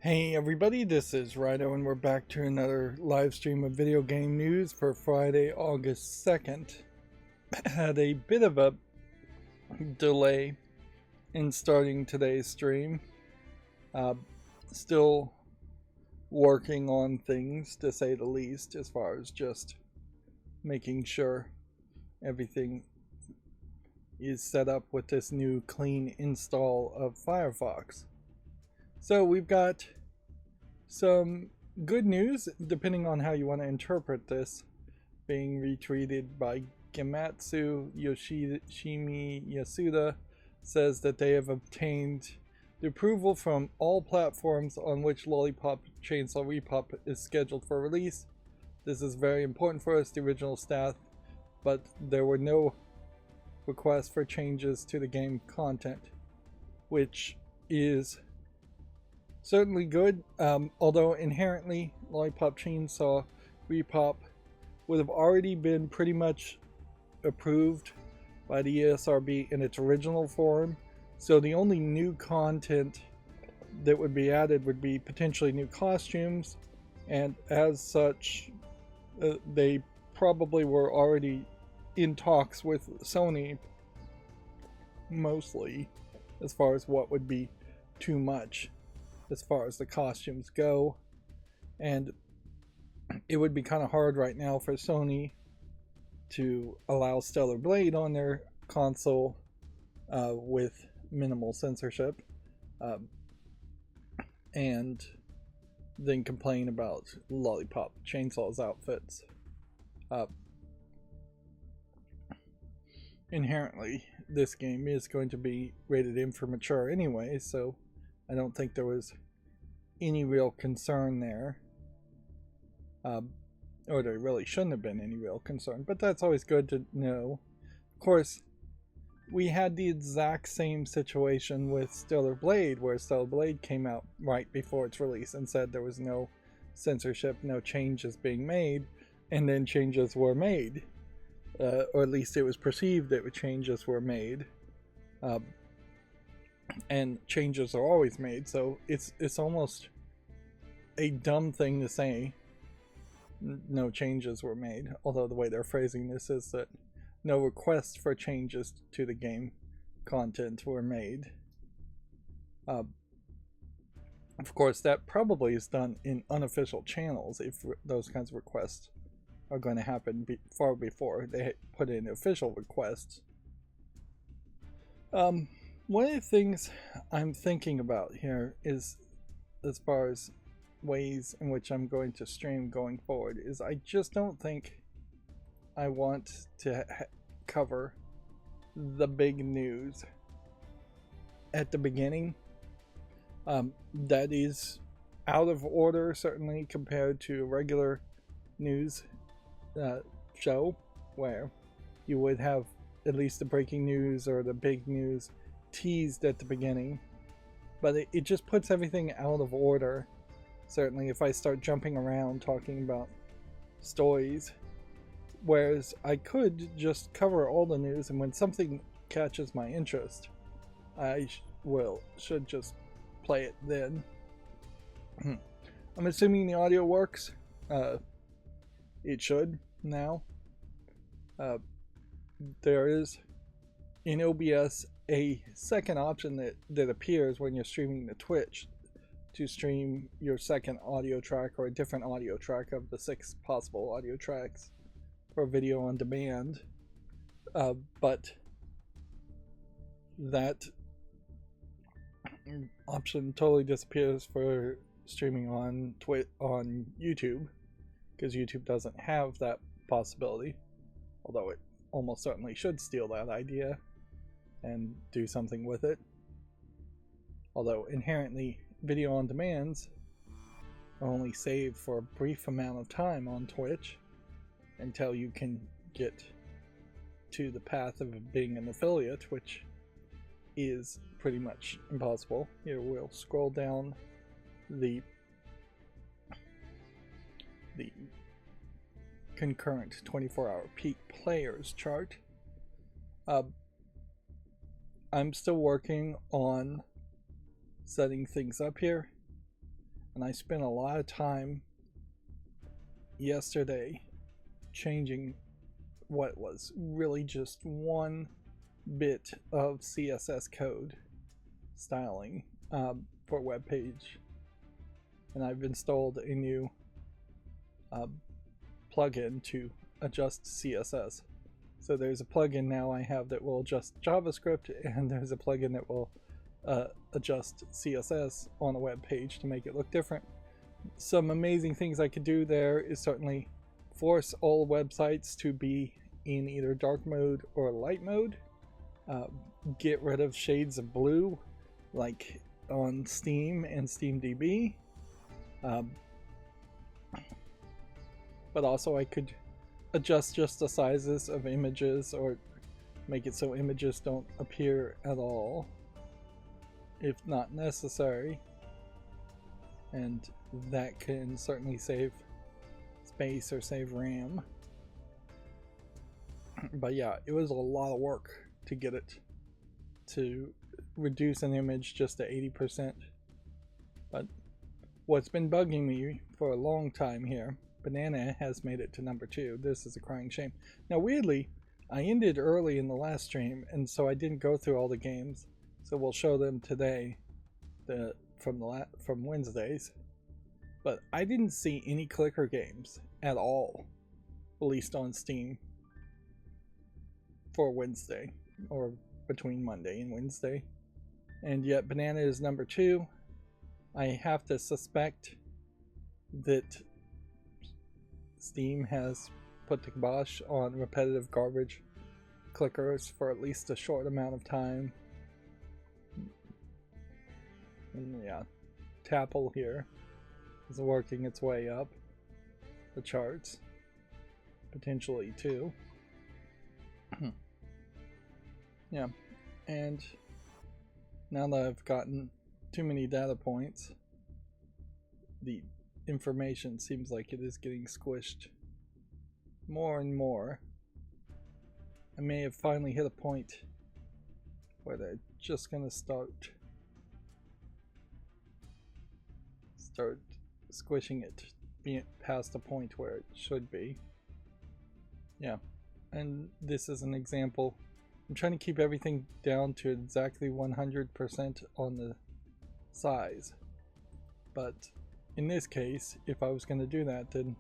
Hey everybody, this is Rydo and we're back to another live stream of video game news for Friday, August 2nd. Had a bit of a delay in starting today's stream. Still working on things, to say the least, as far as just making sure everything is set up with this new clean install of Firefox. So we've got some good news, depending on how you want to interpret this, being retweeted by Gematsu Yoshimi Yasuda, says that they have obtained the approval from all platforms on which Lollipop Chainsaw Repop is scheduled for release. This is very important for us, the original staff, but there were no requests for changes to the game content, which is certainly good, although inherently Lollipop Chainsaw Repop would have already been pretty much approved by the ESRB in its original form. So the only new content that would be added would be potentially new costumes, and as such they probably were already in talks with Sony, mostly, as far as what would be too much as far as the costumes go. And it would be kind of hard right now for Sony to allow Stellar Blade on their console with minimal censorship, and then complain about Lollipop Chainsaw's outfits. Inherently, this game is going to be rated M for mature anyway, so I don't think there was any real concern there. Or there really shouldn't have been any real concern, but that's always good to know. Of course, we had the exact same situation with Stellar Blade, where Stellar Blade came out right before its release and said there was no censorship, no changes being made, and then changes were made. Or at least it was perceived that changes were made. And changes are always made, so it's almost a dumb thing to say no changes were made, although the way they're phrasing this is that no requests for changes to the game content were made. Of course, that probably is done in unofficial channels if those kinds of requests are going to happen far before they put in official requests. One of the things I'm thinking about here is, as far as ways in which I'm going to stream going forward, is I just don't think I want to cover the big news at the beginning. That is out of order, certainly, compared to a regular news show, where you would have at least the breaking news or the big news teased at the beginning. But it just puts everything out of order, certainly, if I start jumping around talking about stories. Whereas I could just cover all the news, and when something catches my interest, I should just play it then. I'm assuming the audio works. It should now. There is in OBS a second option that appears when you're streaming to Twitch to stream your second audio track or a different audio track of the 6 possible audio tracks for video on demand. But that option totally disappears for streaming on YouTube, because YouTube doesn't have that possibility, although it almost certainly should steal that idea and do something with it. Although inherently video on demands are only saved for a brief amount of time on Twitch until you can get to the path of being an affiliate, which is pretty much impossible. Here we'll scroll down the concurrent 24-hour peak players chart. I'm still working on setting things up here. And I spent a lot of time yesterday changing what was really just one bit of CSS code styling for a web page. And I've installed a new plugin to adjust CSS. So there's a plugin now I have that will adjust JavaScript, and there's a plugin that will adjust CSS on a web page to make it look different. Some amazing things I could do there is certainly force all websites to be in either dark mode or light mode. Get rid of shades of blue like on Steam and SteamDB. But also I could adjust just the sizes of images or make it so images don't appear at all if not necessary, and that can certainly save space or save RAM. But yeah, it was a lot of work to get it to reduce an image just to 80%. But what's been bugging me for a long time here, Banana has made it to number 2. This is a crying shame. Now weirdly, I ended early in the last stream, and so I didn't go through all the games. So we'll show them today, from Wednesdays. But I didn't see any clicker games at all, at least on Steam, for Wednesday, or between Monday and Wednesday. And yet Banana is number 2. I have to suspect that Steam has put the kibosh on repetitive garbage clickers for at least a short amount of time. And yeah, Tapple here is working its way up the charts, potentially too. Yeah, and now that I've gotten too many data points, the information seems like it is getting squished more and more. I may have finally hit a point where they're just gonna start squishing it, being past the point where it should be. Yeah, and this is an example. I'm trying to keep everything down to exactly 100% on the size, but in this case, if I was going to do that, then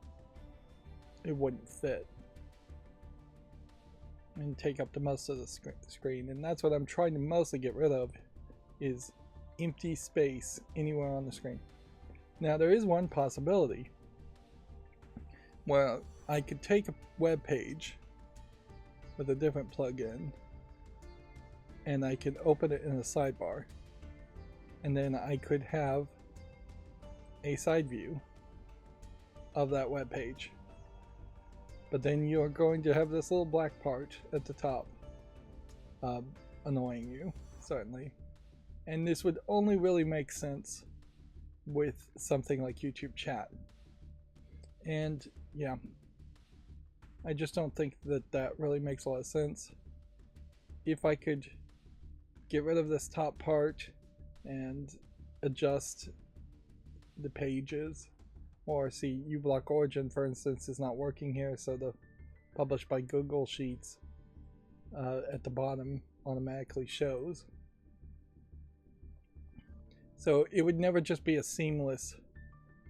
it wouldn't fit and take up the most of the screen. And that's what I'm trying to mostly get rid of, is empty space anywhere on the screen. Now there is one possibility where I could take a web page with a different plugin and I could open it in a sidebar, and then I could have a side view of that web page. But then you're going to have this little black part at the top annoying you, certainly. And this would only really make sense with something like YouTube chat. And yeah, I just don't think that that really makes a lot of sense. If I could get rid of this top part and adjust the pages, or see uBlock Origin for instance is not working here, so the published by Google Sheets at the bottom automatically shows. So it would never just be a seamless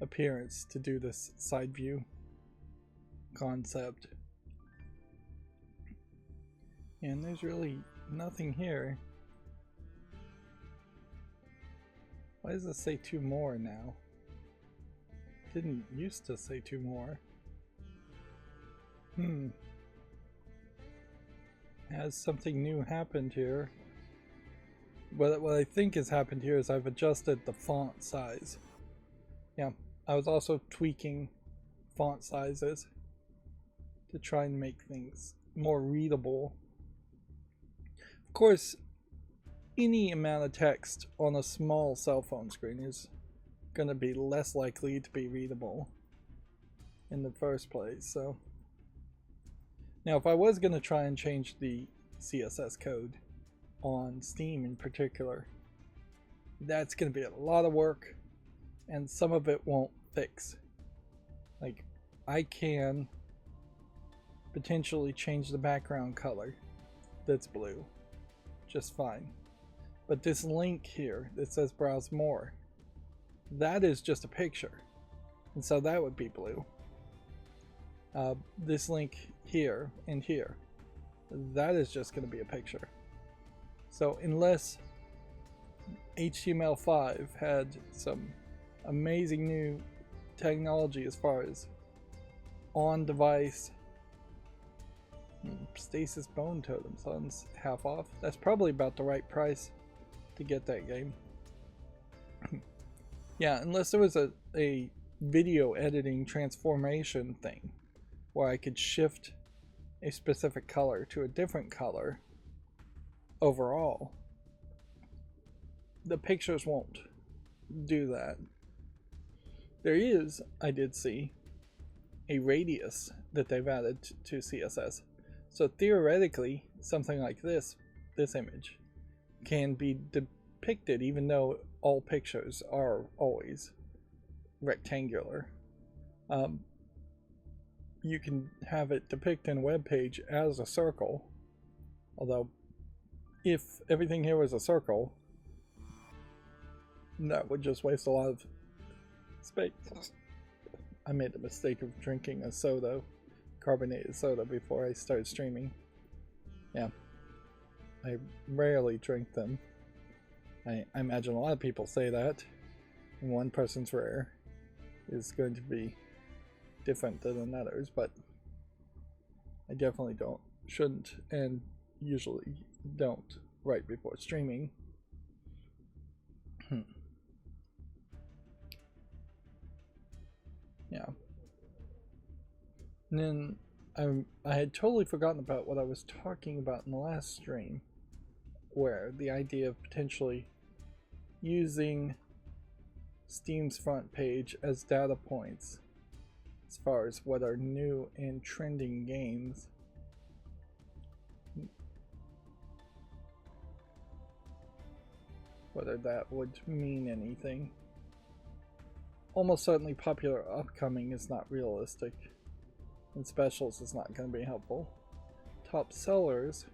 appearance to do this side view concept. And there's really nothing here. Why does it say 2 more now? It didn't used to say 2 more. Has something new happened here? What I think has happened here is I've adjusted the font size. Yeah, I was also tweaking font sizes to try and make things more readable. Of course, any amount of text on a small cell phone screen is going to be less likely to be readable in the first place. So now if I was going to try and change the CSS code on Steam in particular, that's going to be a lot of work, and some of it won't fix. Like, I can potentially change the background color that's blue just fine. But this link here that says browse more, that is just a picture. And so that would be blue. This link here and here, that is just going to be a picture. So unless HTML5 had some amazing new technology as far as on-device stasis bone totems on half off, that's probably about the right price to get that game. Yeah, unless there was a video editing transformation thing where I could shift a specific color to a different color overall, the pictures won't do that. There is, I did see, a radius that they've added to CSS. So theoretically, something like this image, can be depicted even though all pictures are always rectangular. You can have it depict in a web page as a circle, although if everything here was a circle, that would just waste a lot of space. I made the mistake of drinking a soda, carbonated soda, before I started streaming. Yeah, I rarely drink them. I imagine a lot of people say that, and one person's rare is going to be different than another's, but I definitely shouldn't, and usually don't right before streaming. Yeah. And then I had totally forgotten about what I was talking about in the last stream, where the idea of potentially using Steam's front page as data points as far as what are new and trending games. Whether that would mean anything. Almost certainly popular upcoming is not realistic, and specials is not going to be helpful. Top sellers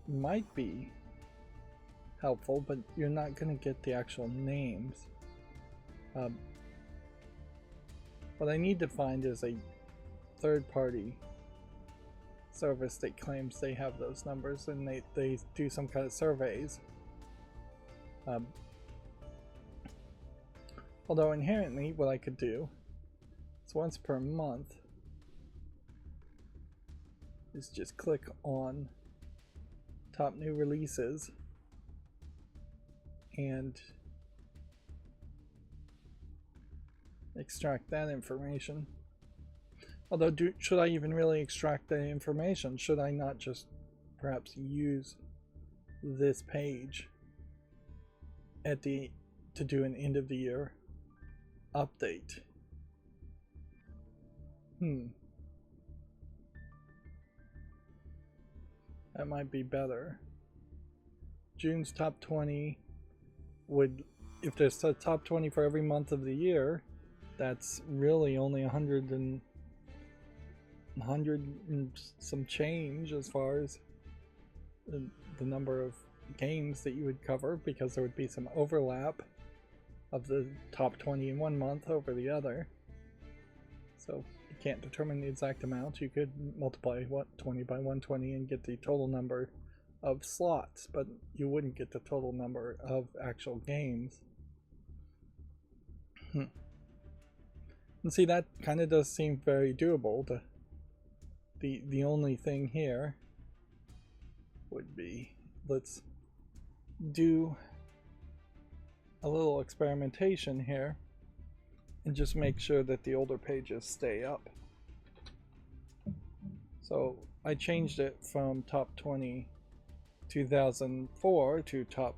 might be helpful, but you're not going to get the actual names. What I need to find is a third-party service that claims they have those numbers, and they do some kind of surveys. Although inherently what I could do is once per month is just click on top new releases and extract that information. Although, should I even really extract that information? Should I not just perhaps use this page to do an end of the year update? That might be better. June's top 20 would, if there's a top 20 for every month of the year, that's really only 100 and some change as far as the number of games that you would cover, because there would be some overlap of the top 20 in one month over the other. So you can't determine the exact amount. You could multiply 20 by 120 and get the total number of slots, but you wouldn't get the total number of actual games. And see, that kind of does seem very doable. The only thing here would be, let's do a little experimentation here and just make sure that the older pages stay up. So I changed it from top 20 2004 to top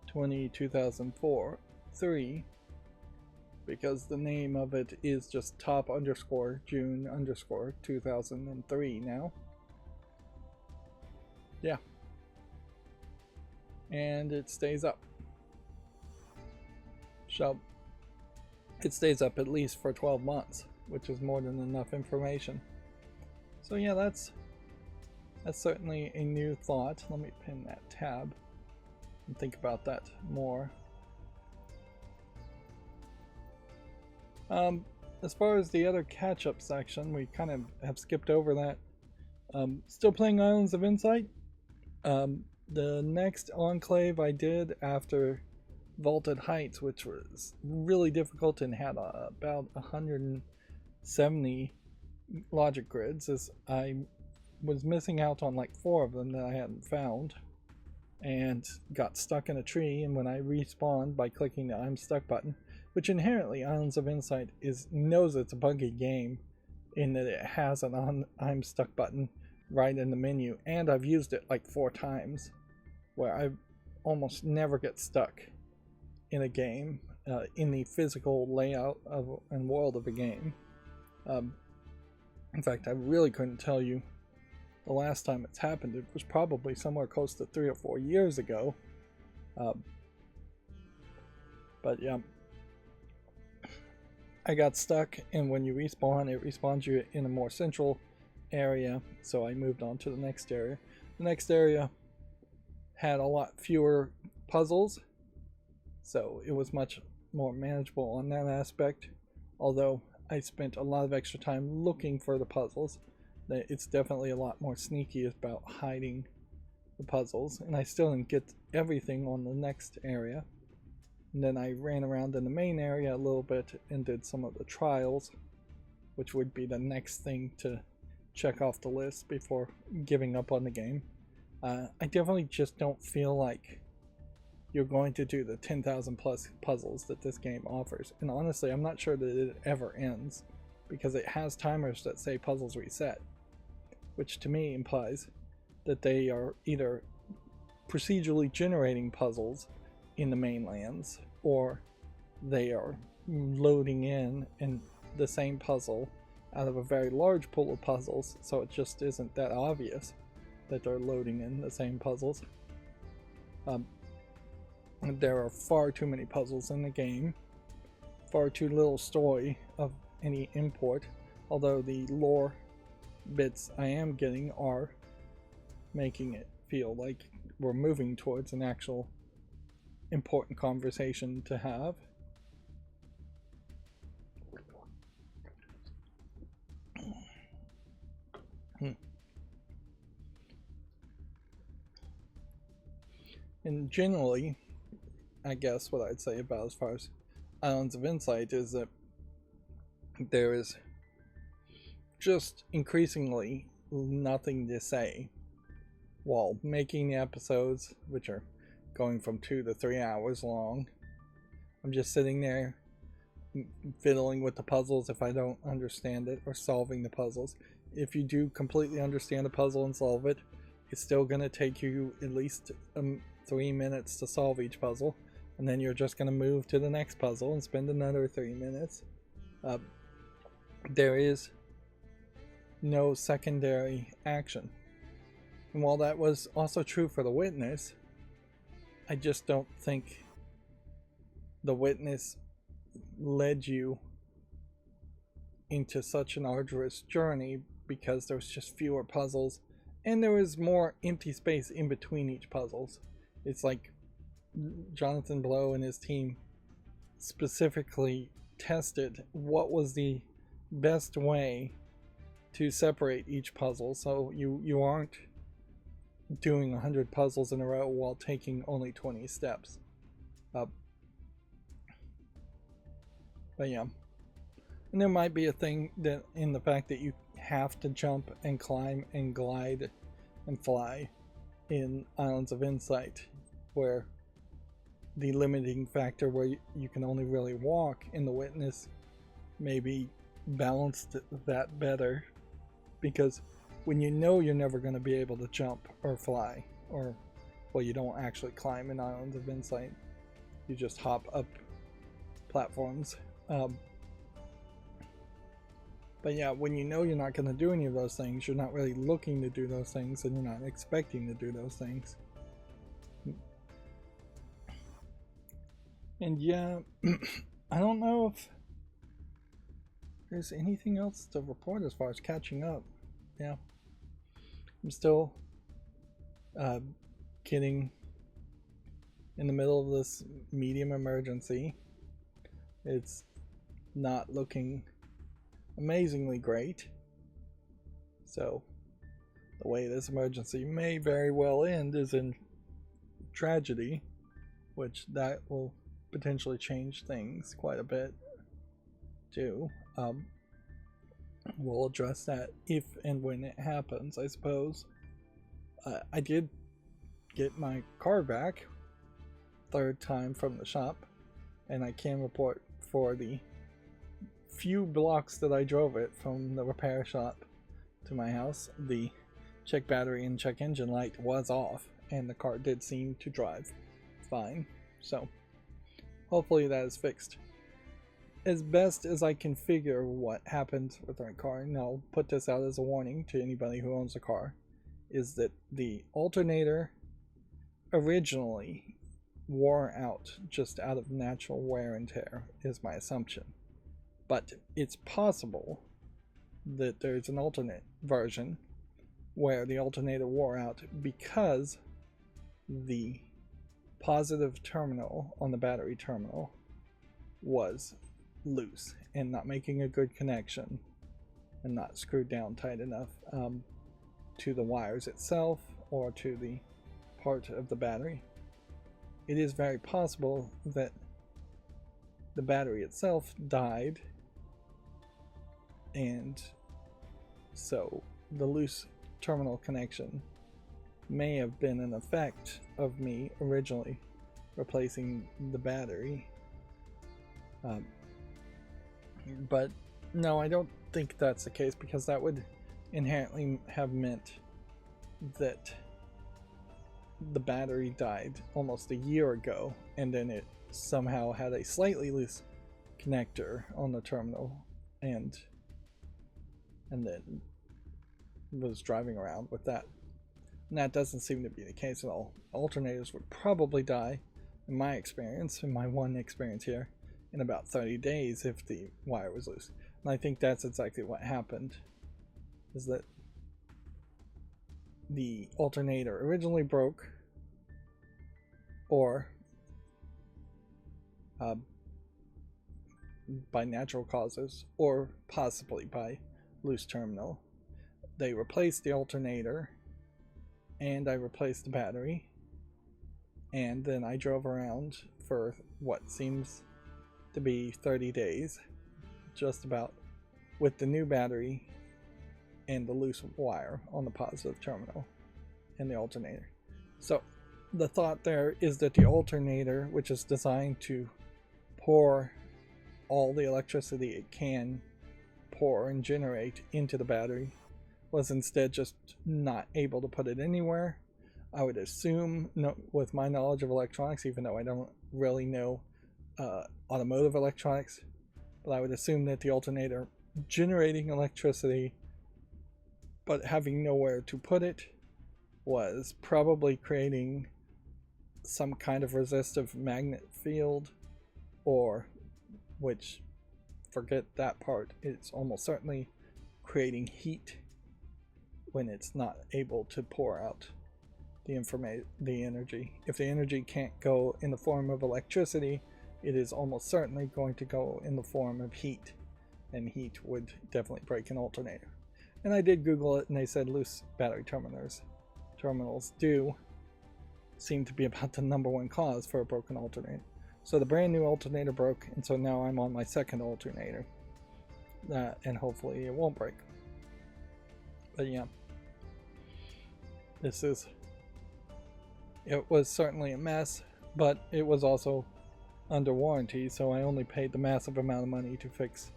20 2004 3, because the name of it is just top underscore June underscore 2003 now. Yeah. And it stays up. So it stays up at least for 12 months, which is more than enough information. So yeah, that's certainly a new thought. Let me pin that tab and think about that more. As far as the other catch-up section, we kind of have skipped over that. Still playing Islands of Insight. The next enclave I did after Vaulted Heights, which was really difficult and had about 170 logic grids, is I was missing out on like 4 of them that I hadn't found and got stuck in a tree. And when I respawned by clicking the I'm stuck button, which inherently Islands of Insight knows it's a buggy game in that it has an I'm stuck button right in the menu, and I've used it like 4 times where I almost never get stuck in a game, in the physical layout of and world of a game. In fact, I really couldn't tell you the last time it's happened. It was probably somewhere close to 3 or 4 years ago. But yeah, I got stuck, and when you respawn, it respawns you in a more central area, so I moved on to the next area. The next area had a lot fewer puzzles, so it was much more manageable on that aspect, although I spent a lot of extra time looking for the puzzles. It's definitely a lot more sneaky about hiding the puzzles, and I still didn't get everything on the next area. And then I ran around in the main area a little bit and did some of the trials, which would be the next thing to check off the list before giving up on the game. I definitely just don't feel like you're going to do the 10,000 plus puzzles that this game offers. And honestly, I'm not sure that it ever ends, because it has timers that say puzzles reset, which to me implies that they are either procedurally generating puzzles in the mainlands, or they are loading in the same puzzle out of a very large pool of puzzles, so it just isn't that obvious that they're loading in the same puzzles. There are far too many puzzles in the game, far too little story of any import, although the lore bits I am getting are making it feel like we're moving towards an actual important conversation to have. And generally, I guess what I'd say about as far as Islands of Insight is that there is just increasingly nothing to say while making the episodes, which are going from 2 to 3 hours long. I'm just sitting there fiddling with the puzzles if I don't understand it, or solving the puzzles. If you do completely understand a puzzle and solve it, it's still going to take you at least 3 minutes to solve each puzzle, and then you're just going to move to the next puzzle and spend another 3 minutes. There is no secondary action. And while that was also true for The Witness, I just don't think The Witness led you into such an arduous journey, because there was just fewer puzzles and there was more empty space in between each puzzles. It's like Jonathan Blow and his team specifically tested what was the best way to separate each puzzle, so you aren't doing 100 puzzles in a row while taking only 20 steps. But yeah, and there might be a thing that in the fact that you have to jump and climb and glide and fly in Islands of Insight, where the limiting factor where you can only really walk in The Witness maybe balanced that better, because when you know you're never going to be able to jump or fly, or, well, you don't actually climb in Islands of Insight, you just hop up platforms. But yeah, when you know you're not going to do any of those things, you're not really looking to do those things, and you're not expecting to do those things. And yeah, I don't know if there's anything else to report as far as catching up. Yeah, I'm still getting in the middle of this medium emergency. It's not looking amazingly great. So the way this emergency may very well end is in tragedy, which that will potentially change things quite a bit too. We'll address that if and when it happens, I suppose. I did get my car back, third time from the shop, and I can report for the few blocks that I drove it from the repair shop to my house, the check battery and check engine light was off, and the car did seem to drive fine. So hopefully that is fixed as best as I can figure what happened with my car. And I'll put this out as a warning to anybody who owns a car, is that the alternator originally wore out just out of natural wear and tear, is my assumption. But it's possible that there's an alternate version where the alternator wore out because the positive terminal on the battery terminal was loose and not making a good connection and not screwed down tight enough to the wires itself or to the part of the battery. It is very possible that the battery itself died, and so the loose terminal connection may have been an effect of me originally replacing the battery. But no, I don't think that's the case, because that would inherently have meant that the battery died almost a year ago, and then it somehow had a slightly loose connector on the terminal, and then was driving around with that. And that doesn't seem to be the case at all. Alternators would probably die, in my experience, in my one experience here, in about 30 days if the wire was loose. And I think that's exactly what happened, is that the alternator originally broke, or by natural causes, or possibly by loose terminal. They replaced the alternator, and I replaced the battery, and then I drove around for what seems to be 30 days, just about, with the new battery and the loose wire on the positive terminal and the alternator. So the thought there is that the alternator, which is designed to pour all the electricity it can pour and generate into the battery, was instead just not able to put it anywhere. I would assume, with my knowledge of electronics, even though I don't really know automotive electronics, but I would assume that the alternator generating electricity but having nowhere to put it was probably creating some kind of resistive magnet field, or, which, forget that part, it's almost certainly creating heat when it's not able to pour out the energy. If the energy can't go in the form of electricity, it is almost certainly going to go in the form of heat, and heat would definitely break an alternator. And I did Google it, and they said loose battery terminals do seem to be about the #1 cause for a broken alternator. So the brand new alternator broke, and so now I'm on my second alternator, and hopefully it won't break. But yeah, it was certainly a mess, but it was also under warranty, so I only paid the massive amount of money to fix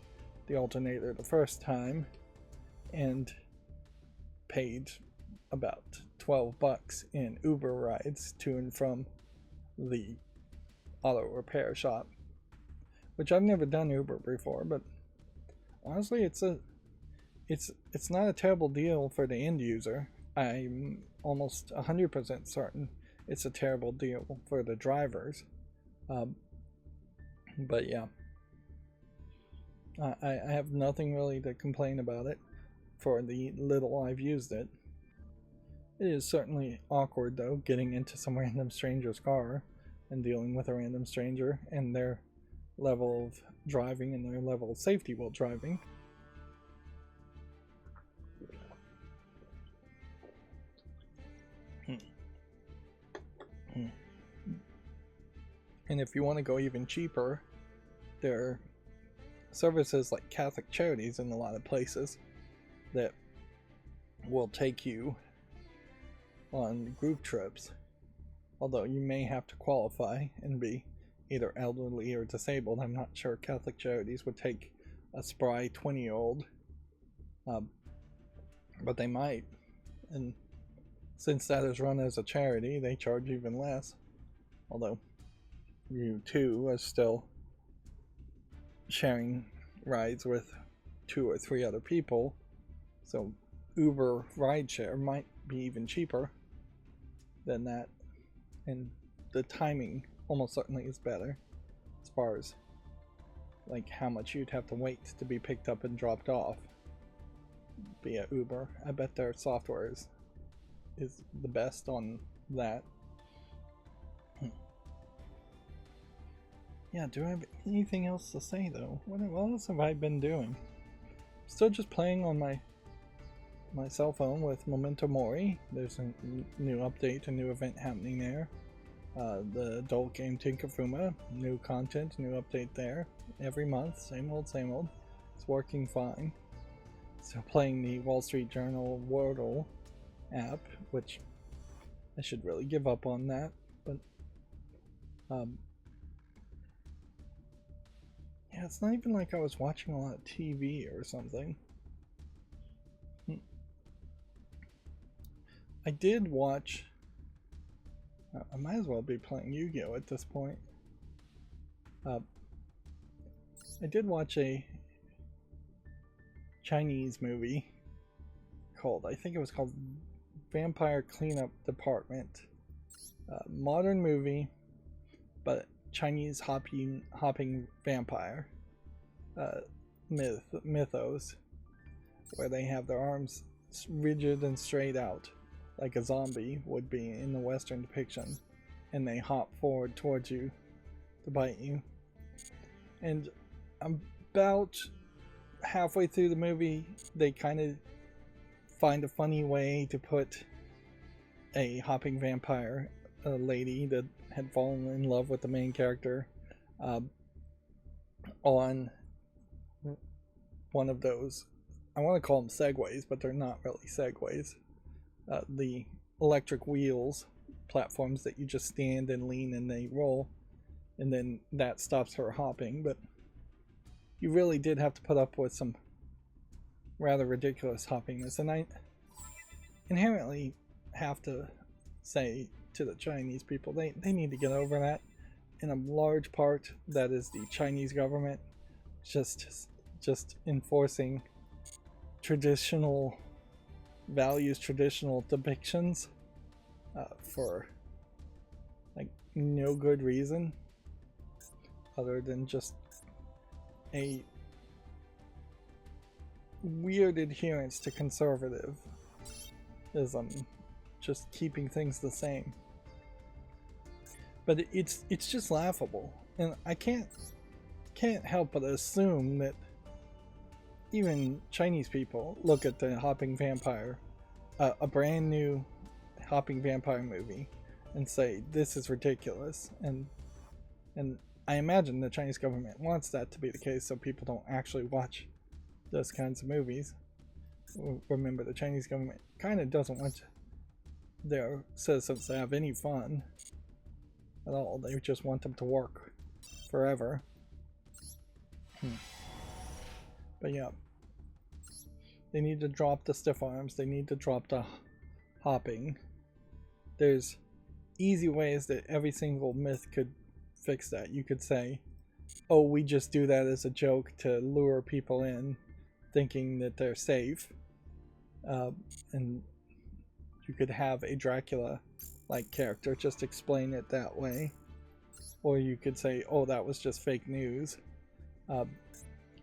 the alternator the first time, and paid about $12 in Uber rides to and from the auto repair shop, which I've never done Uber before, but honestly it's not a terrible deal for the end user. I'm almost 100% certain it's a terrible deal for the drivers. But yeah, I have nothing really to complain about it for the little I've used it. It is certainly awkward though, getting into some random stranger's car and dealing with a random stranger and their level of driving and their level of safety while driving. And if you want to go even cheaper, there are services like Catholic Charities in a lot of places that will take you on group trips, although you may have to qualify and be either elderly or disabled. I'm not sure Catholic Charities would take a spry 20-year-old, but they might. And since that is run as a charity, they charge even less, although you too are still sharing rides with 2 or 3 other people, so Uber rideshare might be even cheaper than that, and the timing almost certainly is better as far as like how much you'd have to wait to be picked up and dropped off via Uber. I bet their software is the best on that. Yeah, do I have anything else to say though? What else have I been doing? Still just playing on my cell phone with Memento Mori. There's a new update, a new event happening there. The adult game Tinkafuma, new content, new update there. Every month, same old, same old. It's working fine. Still playing the Wall Street Journal Wordle app, which I should really give up on that, but yeah, it's not even like I was watching a lot of TV or something. I did watch, I might as well be playing Yu-Gi-Oh! At this point. I did watch a Chinese movie called, I think it was called Vampire Cleanup Department. Modern movie, but Chinese hopping vampire mythos, where they have their arms rigid and straight out like a zombie would be in the Western depiction, and they hop forward towards you to bite you. And about halfway through the movie, they kind of find a funny way to put a hopping vampire, a lady that had fallen in love with the main character, on one of those, I want to call them segways, but they're not really segways. The electric wheels platforms that you just stand and lean and they roll, and then that stops her hopping. But you really did have to put up with some rather ridiculous hoppiness, and I inherently have to say to the Chinese people, they need to get over that. In a large part, that is the Chinese government just enforcing traditional values, traditional depictions for like no good reason other than just a weird adherence to conservatism, just keeping things the same. But it's just laughable, and I can't help but assume that even Chinese people look at the hopping vampire, a brand new hopping vampire movie, and say this is ridiculous. And I imagine the Chinese government wants that to be the case, so people don't actually watch those kinds of movies. Remember, the Chinese government kind of doesn't want their citizens to have any fun at all. They just want them to work forever. But yeah, they need to drop the stiff arms, they need to drop the hopping. There's easy ways that every single myth could fix that. You could say, oh, we just do that as a joke to lure people in thinking that they're safe, and you could have a Dracula like character, just explain it that way. or you could say, oh, that was just fake news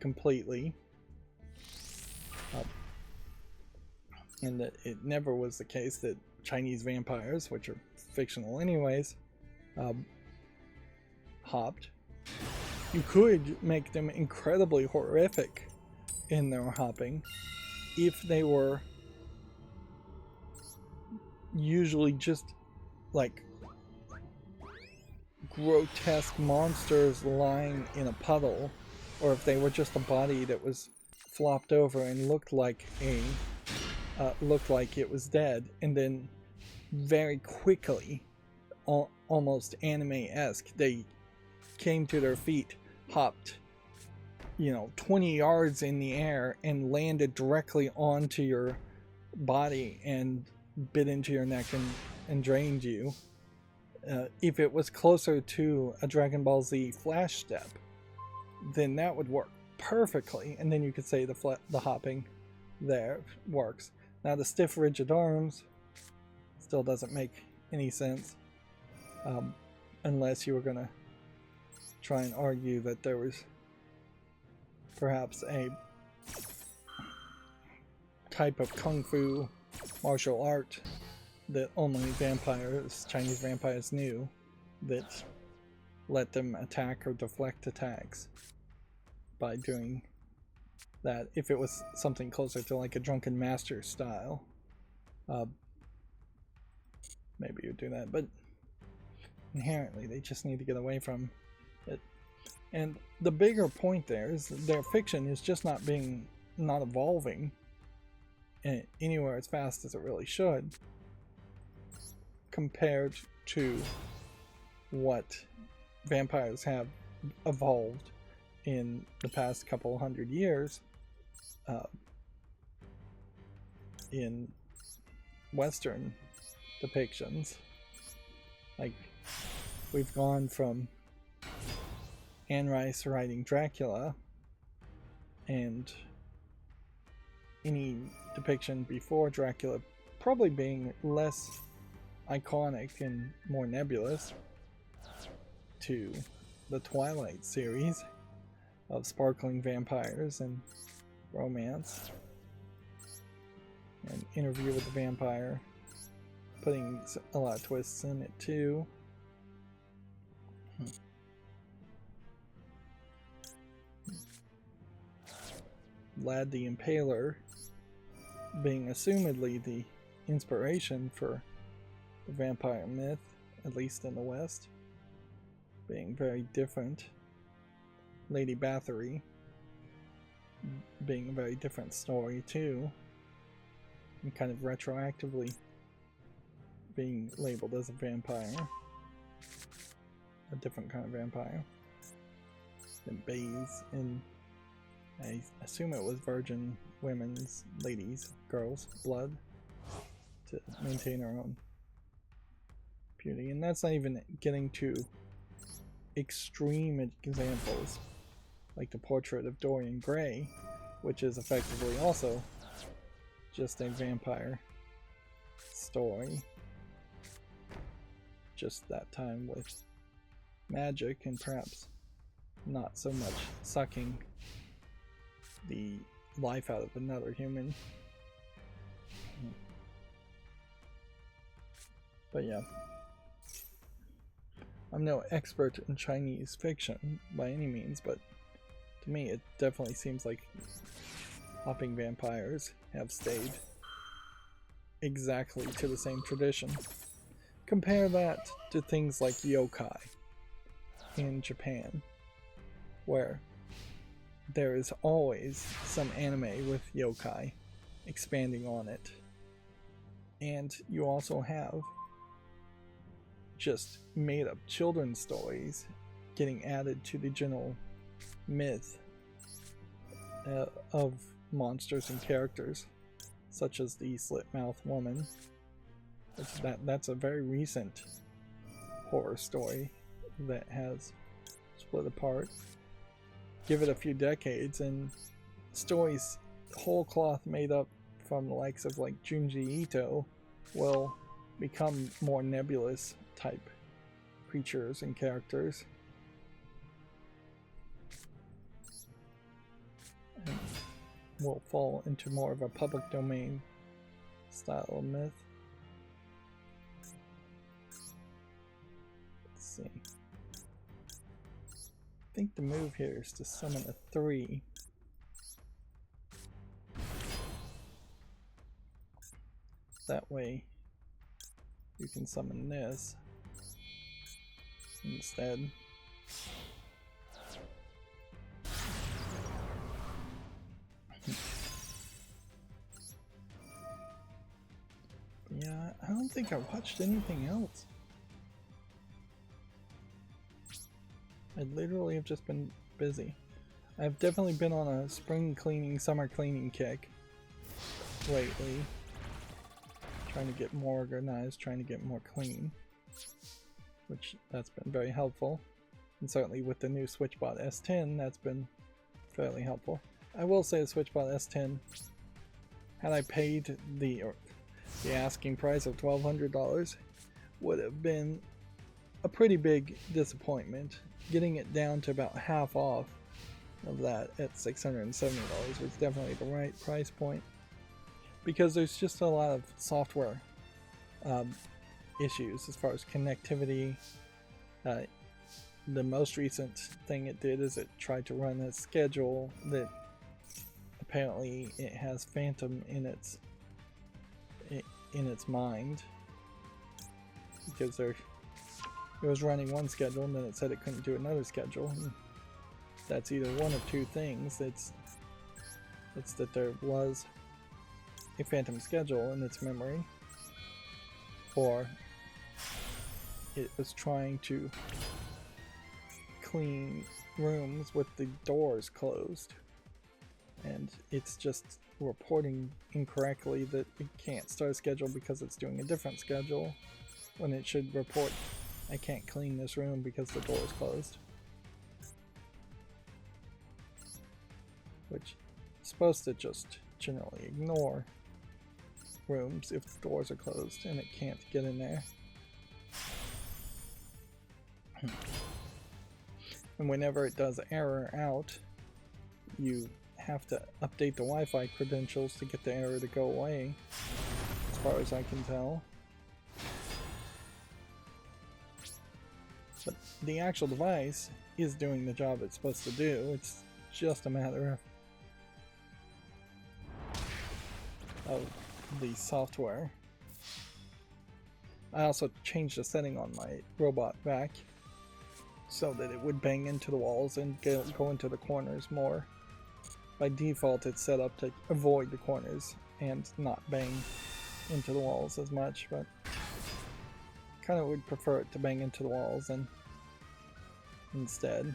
completely. And that it never was the case that Chinese vampires, which are fictional anyways, hopped. You could make them incredibly horrific in their hopping if they were usually just like grotesque monsters lying in a puddle, or if they were just a body that was flopped over and looked like it was dead, and then very quickly, almost anime-esque, they came to their feet, hopped 20 yards in the air and landed directly onto your body and bit into your neck and drained you. If it was closer to a Dragon Ball Z flash step, then that would work perfectly, and then you could say the hopping there works. Now the stiff rigid arms still doesn't make any sense, unless you were gonna try and argue that there was perhaps a type of kung fu martial art that only Chinese vampires knew, that let them attack or deflect attacks by doing that. If it was something closer to like a drunken master style, maybe you'd do that, but inherently they just need to get away from it. And the bigger point there is their fiction is just not evolving anywhere as fast as it really should, compared to what vampires have evolved in the past couple hundred years in Western depictions. Like, we've gone from Anne Rice writing Dracula, and any depiction before Dracula probably being less iconic and more nebulous, to the Twilight series of sparkling vampires and romance, and Interview with the Vampire putting a lot of twists in it too. Lad the Impaler being assumedly the inspiration for the vampire myth, at least in the West, being very different. Lady Bathory being a very different story too, and kind of retroactively being labeled as a vampire, a different kind of vampire than bathes in, I assume it was virgin women's, ladies, girls' blood to maintain her own beauty. And that's not even getting to extreme examples like the portrait of Dorian Gray, which is effectively also just a vampire story, just that time with magic and perhaps not so much sucking the life out of another human. But yeah, I'm no expert in Chinese fiction by any means, but to me it definitely seems like hopping vampires have stayed exactly to the same tradition. Compare that to things like yokai in Japan, where there is always some anime with yokai expanding on it. And you also have just made up children's stories getting added to the general myth of monsters and characters, such as the slit-mouthed woman. That's a very recent horror story that has split apart. Give it a few decades and stories whole cloth made up from the likes of like Junji Ito will become more nebulous type creatures and characters. will fall into more of a public domain style of myth. Let's see. I think the move here is to summon a 3. That way you can summon this instead. Yeah, I don't think I watched anything else. I literally have just been busy. I've definitely been on a spring cleaning, summer cleaning kick lately. Trying to get more organized, trying to get more clean. Which, that's been very helpful. And certainly with the new SwitchBot S10, that's been fairly helpful. I will say the SwitchBot S10, had I paid the asking price of $1,200, would have been a pretty big disappointment. Getting it down to about half off of that at $670 was definitely the right price point, because there's just a lot of software issues as far as connectivity. The most recent thing it did is it tried to run a schedule that apparently it has Phantom in its mind, because it was running one schedule and then it said it couldn't do another schedule. And that's either one of two things. It's that there was a phantom schedule in its memory, or it was trying to clean rooms with the doors closed, and it's just reporting incorrectly that it can't start a schedule because it's doing a different schedule, when it should report, I can't clean this room because the door is closed. Which is supposed to just generally ignore rooms if the doors are closed and it can't get in there. And whenever it does error out, you have to update the Wi-Fi credentials to get the error to go away, as far as I can tell. But the actual device is doing the job it's supposed to do. It's just a matter of the software. I also changed the setting on my robot vac so that it would bang into the walls and go into the corners more. By default, it's set up to avoid the corners and not bang into the walls as much, but kind of would prefer it to bang into the walls and instead,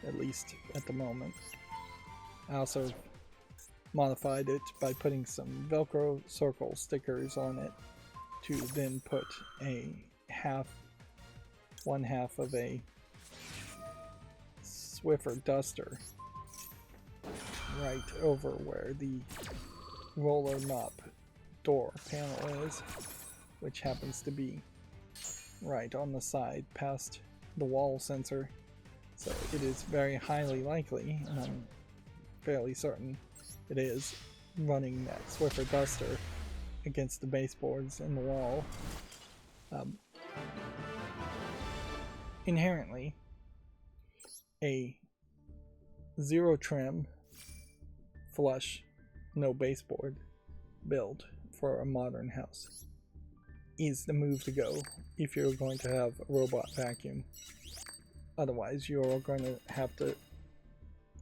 at least at the moment. I also modified it by putting some Velcro circle stickers on it to then put one half of a Swiffer duster right over where the roller mop door panel is, which happens to be right on the side past the wall sensor. So it is very highly likely, and I'm fairly certain it is, running that Swiffer duster against the baseboards in the wall. Inherently, a zero trim, flush, no baseboard build for a modern house is the move to go if you're going to have a robot vacuum. Otherwise, you're going to have to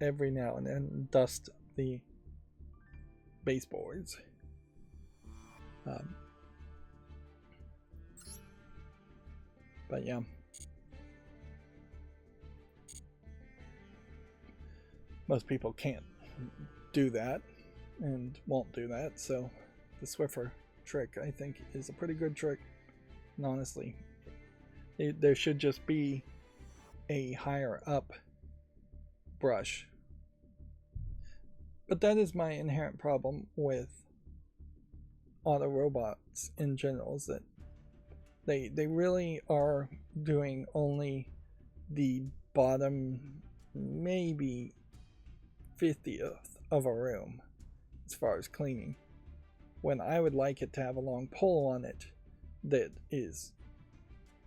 every now and then dust the baseboards. But yeah, most people can't do that and won't do that, so the Swiffer trick, I think, is a pretty good trick. And honestly, there should just be a higher up brush. But that is my inherent problem with auto robots in general, is that they really are doing only the bottom maybe 50th of a room as far as cleaning, when I would like it to have a long pole on it that is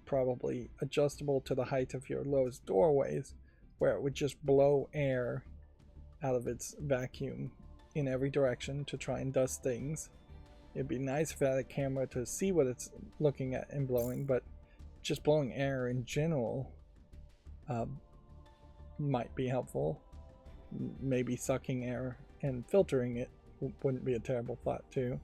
probably adjustable to the height of your lowest doorways, where it would just blow air out of its vacuum in every direction to try and dust things. It'd be nice if I had a camera to see what it's looking at and blowing, but just blowing air in general might be helpful. Maybe sucking air and filtering it wouldn't be a terrible thought too.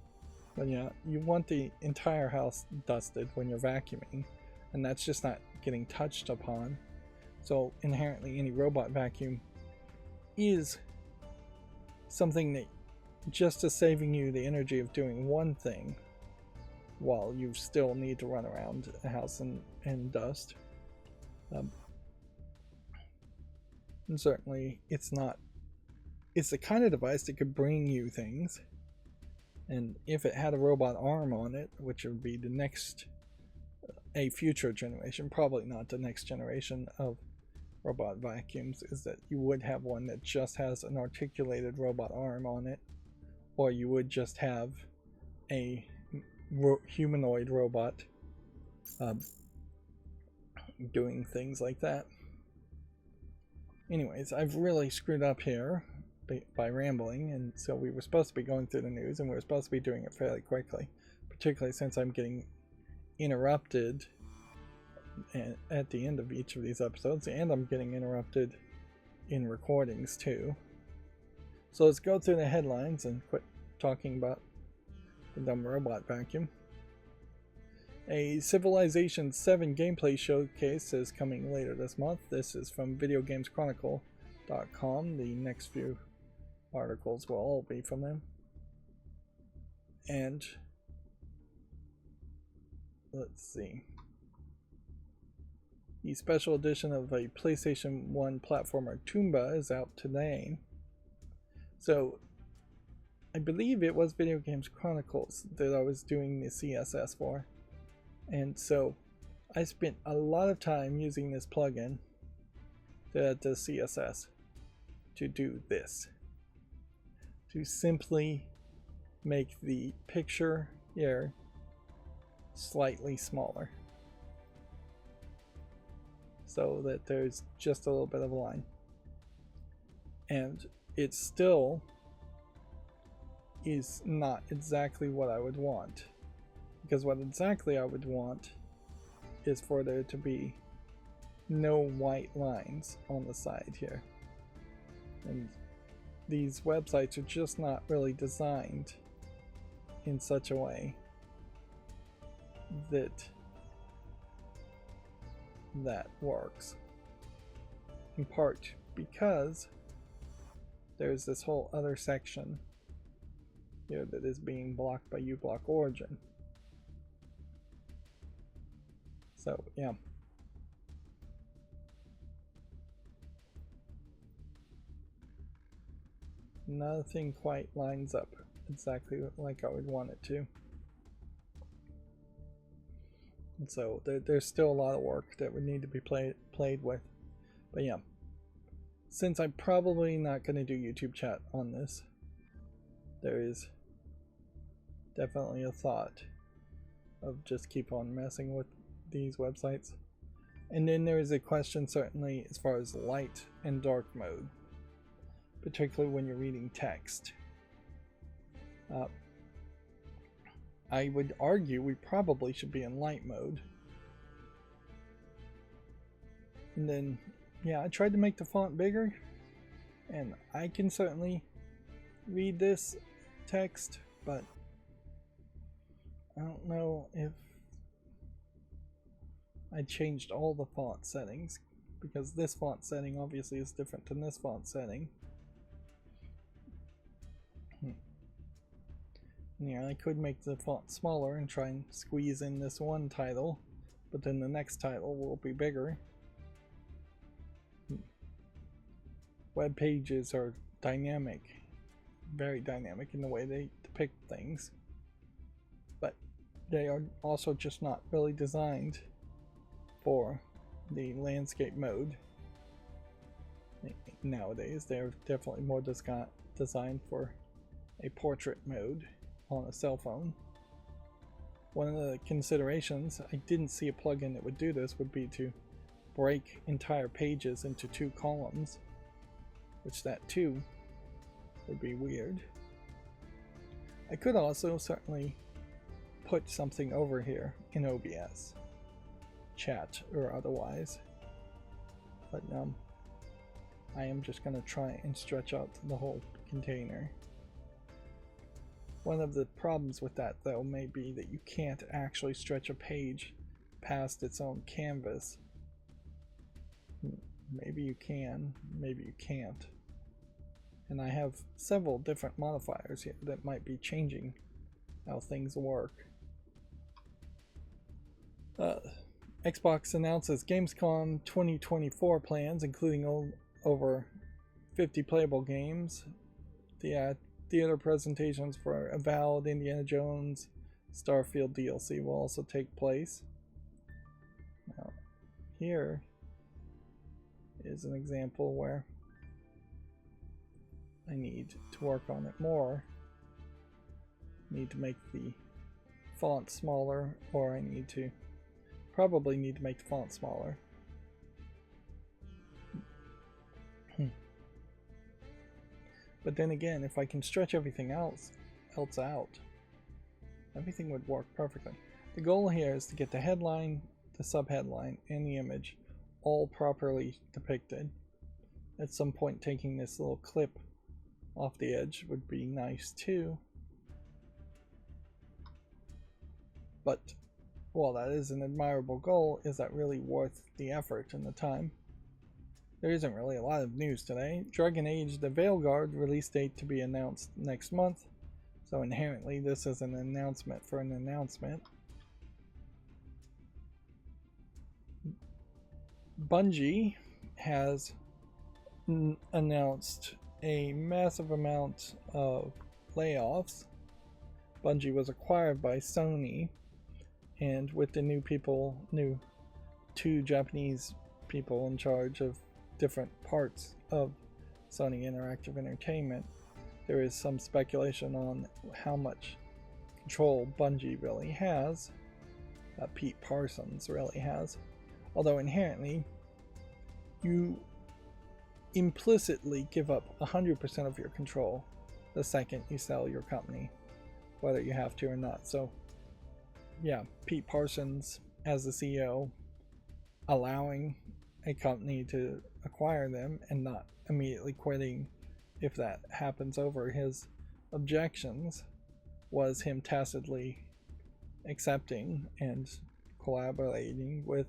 But yeah, you want the entire house dusted when you're vacuuming, and that's just not getting touched upon. So inherently any robot vacuum is something that just is saving you the energy of doing one thing while you still need to run around a house and dust. And certainly it's the kind of device that could bring you things, and if it had a robot arm on it, which would be the next a future generation, probably not the next generation of robot vacuums, is that you would have one that just has an articulated robot arm on it, or you would just have a humanoid robot doing things like that. Anyways, I've really screwed up here by rambling, and so we were supposed to be going through the news, and we were supposed to be doing it fairly quickly, particularly since I'm getting interrupted at the end of each of these episodes, and I'm getting interrupted in recordings too. So let's go through the headlines and quit talking about the dumb robot vacuum. A Civilization 7 gameplay showcase is coming later this month. This is from videogameschronicle.com. The next few articles will all be from them. And let's see. The special edition of a PlayStation 1 platformer Toomba is out today. So I believe it was Video Games Chronicles that I was doing the CSS for. And so I spent a lot of time using this plugin that does CSS to do this. To simply make the picture here slightly smaller, so that there's just a little bit of a line. And it still is not exactly what I would want, because what exactly I would want is for there to be no white lines on the side here. And these websites are just not really designed in such a way that works, in part because there's this whole other section here that is being blocked by uBlock Origin. So yeah, nothing quite lines up exactly like I would want it to. And so there's still a lot of work that would need to be played with. But yeah, since I'm probably not going to do YouTube chat on this, there is definitely a thought of just keep on messing with these websites. And then there is a question certainly as far as light and dark mode, particularly when you're reading text. I would argue we probably should be in light mode. And then, yeah, I tried to make the font bigger, and I can certainly read this text, but I don't know if I changed all the font settings, because this font setting obviously is different than this font setting. Yeah, I could make the font smaller and try and squeeze in this one title, but then the next title will be bigger. Web pages are dynamic, very dynamic in the way they depict things, but they are also just not really designed for the landscape mode. nowadays. They're definitely more designed for a portrait mode on a cell phone. One of the considerations, I didn't see a plugin that would do this, would be to break entire pages into 2 columns, which that too would be weird. I could also certainly put something over here in OBS, chat or otherwise, but I am just going to try and stretch out the whole container. One of the problems with that, though, may be that you can't actually stretch a page past its own canvas. Maybe you can, maybe you can't. And I have several different modifiers here that might be changing how things work. Xbox announces Gamescom 2024 plans, including over 50 playable games. The theater presentations for Avowed, Indiana Jones, Starfield DLC will also take place. Now, here is an example where I need to work on it more. Need to make the font smaller, or I probably need to make the font smaller. But then again, if I can stretch everything else out, everything would work perfectly. The goal here is to get the headline, the subheadline, and the image all properly depicted. At some point, taking this little clip off the edge would be nice too. But while that is an admirable goal, is that really worth the effort and the time? There isn't really a lot of news today. Dragon Age the Veilguard release date to be announced next month, so inherently this is an announcement for an announcement. Bungie has announced a massive amount of layoffs. Bungie was acquired by Sony, and with the new 2 Japanese people in charge of different parts of Sony Interactive Entertainment, there is some speculation on how much control Bungie really has, Pete Parsons really has, although inherently you implicitly give up 100% of your control the second you sell your company, whether you have to or not. So yeah, Pete Parsons as the CEO allowing a company to acquire them and not immediately quitting if that happens over his objections was him tacitly accepting and collaborating with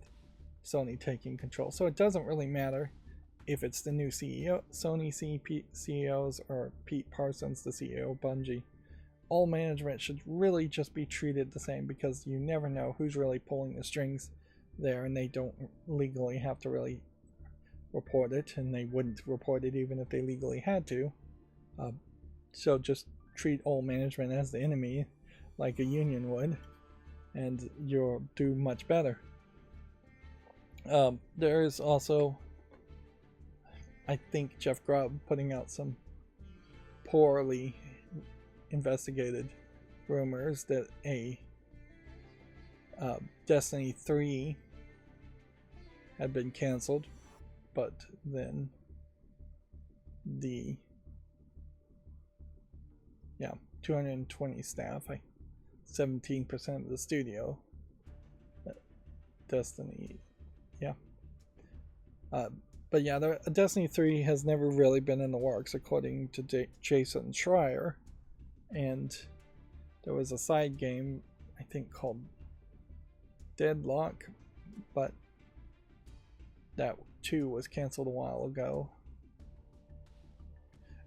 Sony taking control. So it doesn't really matter if it's the new CEO, Sony CEOs, or Pete Parsons, the CEO of Bungie. All management should really just be treated the same, because you never know who's really pulling the strings there, and they don't legally have to really report it, and they wouldn't report it even if they legally had to. So just treat all management as the enemy, like a union would, and you'll do much better. There is also, I think, Jeff Grubb putting out some poorly investigated rumors that a Destiny 3 had been canceled, but then the 220 staff, 17% of the studio, Destiny, but yeah, Destiny 3 has never really been in the works, according to Jason Schreier, and there was a side game, I think, called Deadlock, but that too was canceled a while ago.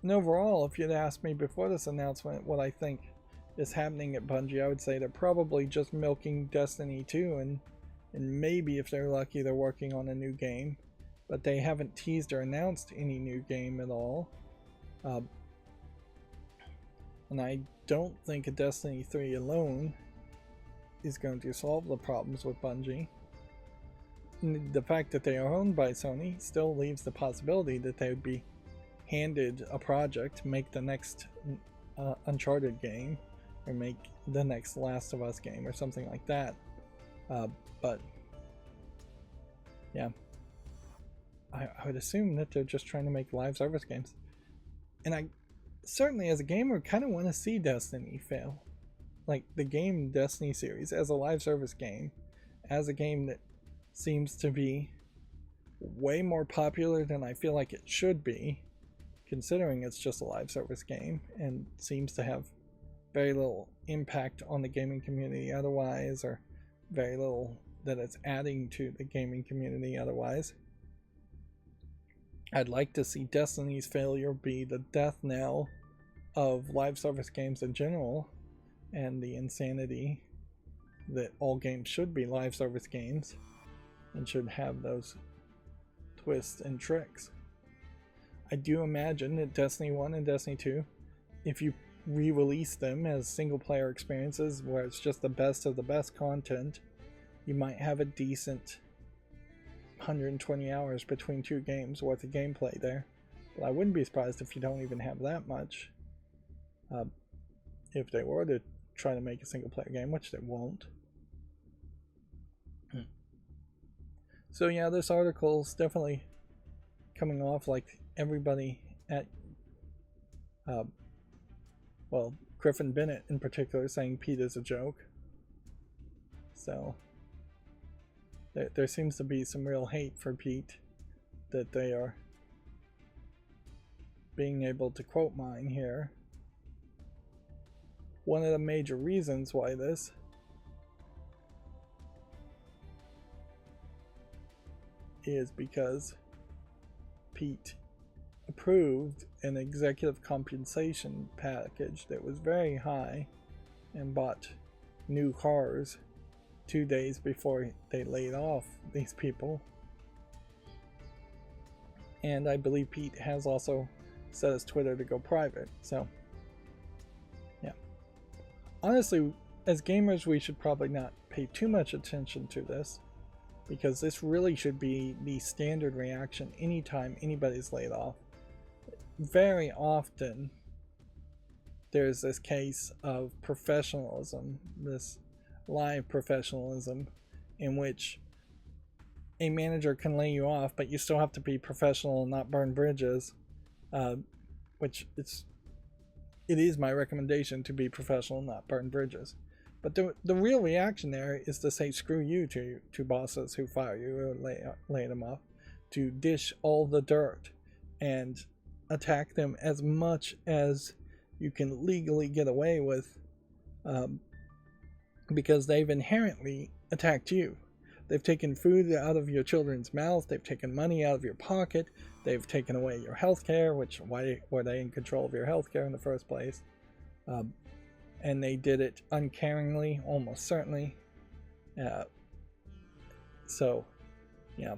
And overall, if you'd asked me before this announcement what I think is happening at Bungie, I would say they're probably just milking Destiny 2, and maybe if they're lucky they're working on a new game, but they haven't teased or announced any new game at all. And I don't think a Destiny 3 alone is going to solve the problems with Bungie. the fact that they are owned by Sony still leaves the possibility that they would be handed a project to make the next Uncharted game, or make the next Last of Us game, or something like that. But yeah, I would assume that they're just trying to make live service games. And I certainly, as a gamer, kind of want to see Destiny fail. Like the game Destiny series as a live service game, as a game that seems to be way more popular than I feel like it should be, considering it's just a live service game and seems to have very little impact on the gaming community otherwise, or very little that it's adding to the gaming community otherwise. I'd like to see Destiny's failure be the death knell of live service games in general, and the insanity that all games should be live service games and should have those twists and tricks. I do imagine that Destiny 1 and Destiny 2, if you re-release them as single player experiences where it's just the best of the best content, you might have a decent 120 hours between two games worth of gameplay there. But I wouldn't be surprised if you don't even have that much. If they were to try to make a single player game, which they won't. So yeah, this article's definitely coming off like everybody at well, Griffin Bennett in particular saying Pete is a joke. So there seems to be some real hate for Pete that they are being able to quote mine here. One of the major reasons why this is because Pete approved an executive compensation package that was very high and bought new cars 2 days before they laid off these people. And I believe Pete has also set his Twitter to go private. So yeah, honestly, as gamers, we should probably not pay too much attention to this, because this really should be the standard reaction anytime anybody's laid off. Very often there's this case of professionalism, this live professionalism, in which a manager can lay you off, but you still have to be professional and not burn bridges, which it is my recommendation to be professional and not burn bridges. But the real reaction there is to say screw you to bosses who fire you or lay them off, to dish all the dirt and attack them as much as you can legally get away with, because they've inherently attacked you. They've taken food out of your children's mouths, they've taken money out of your pocket, they've taken away your health care, which why were they in control of your health care in the first place? And they did it uncaringly, almost certainly. So, yeah.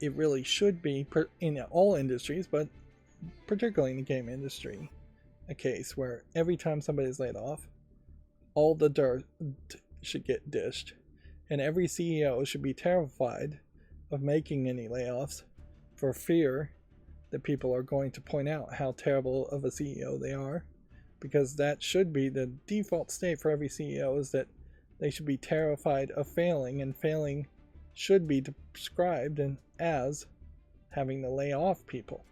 It really should be, in all industries, but particularly in the game industry, a case where every time somebody's laid off, all the dirt should get dished, and every CEO should be terrified of making any layoffs for fear that people are going to point out how terrible of a CEO they are, because that should be the default state for every CEO, is that they should be terrified of failing, and failing should be described as having to lay off people.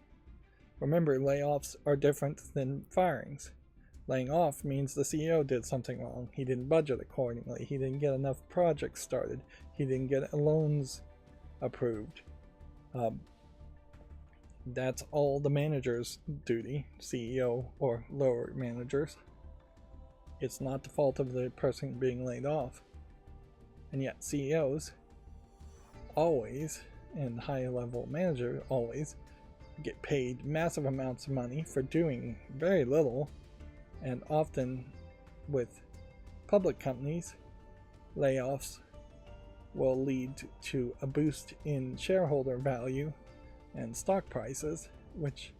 Remember, layoffs are different than firings. Laying off means the CEO did something wrong. He didn't budget accordingly. He didn't get enough projects started. He didn't get loans approved. That's all the manager's duty, CEO or lower managers. It's not the fault of the person being laid off. And yet CEOs always, and high-level managers always, get paid massive amounts of money for doing very little. And often with public companies, layoffs will lead to a boost in shareholder value and stock prices, which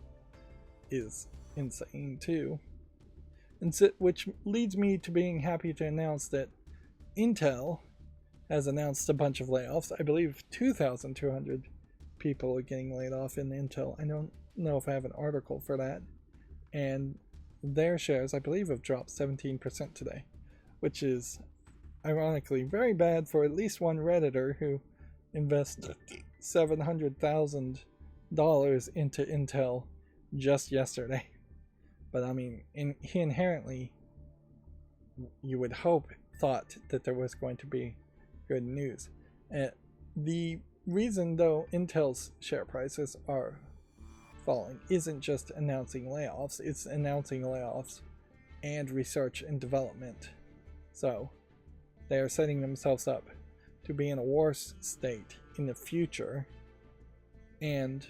is insane too. And which leads me to being happy to announce that Intel has announced a bunch of layoffs. I believe 2,200 people are getting laid off in Intel. I don't know if I have an article for that. And their shares, I believe, have dropped 17% today, which is ironically very bad for at least one Redditor who invested $700,000 into Intel just yesterday. But I mean, he inherently, you would hope, thought that there was going to be good news. The reason, though, Intel's share prices are falling isn't just announcing layoffs, it's announcing layoffs and research and development. So they are setting themselves up to be in a worse state in the future, and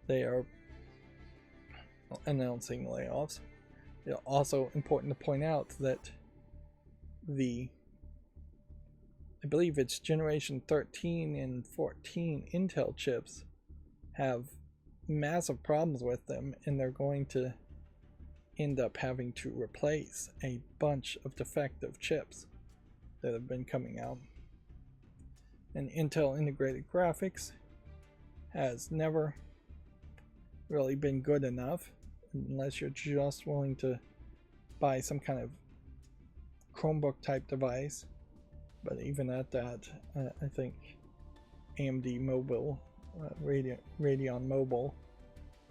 they are announcing layoffs. It's also important to point out that I believe it's generation 13 and 14 Intel chips have massive problems with them, and they're going to end up having to replace a bunch of defective chips that have been coming out. And Intel integrated graphics has never really been good enough unless you're just willing to buy some kind of Chromebook type device. But even at that, I think AMD Mobile, Radeon Mobile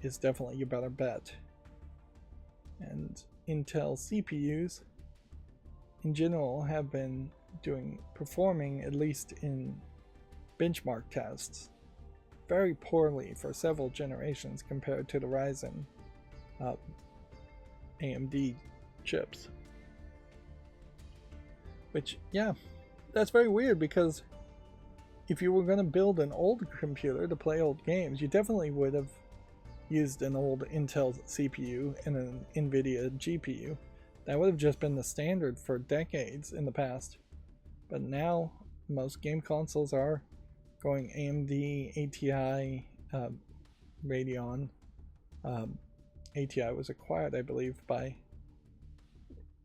is definitely your better bet. And Intel CPUs in general have been performing, at least in benchmark tests, very poorly for several generations compared to the Ryzen AMD chips. Which, yeah, that's very weird, because if you were going to build an old computer to play old games, you definitely would have used an old Intel CPU and an NVIDIA GPU. That would have just been the standard for decades in the past. But now, most game consoles are going AMD, ATI, Radeon. ATI was acquired, I believe, by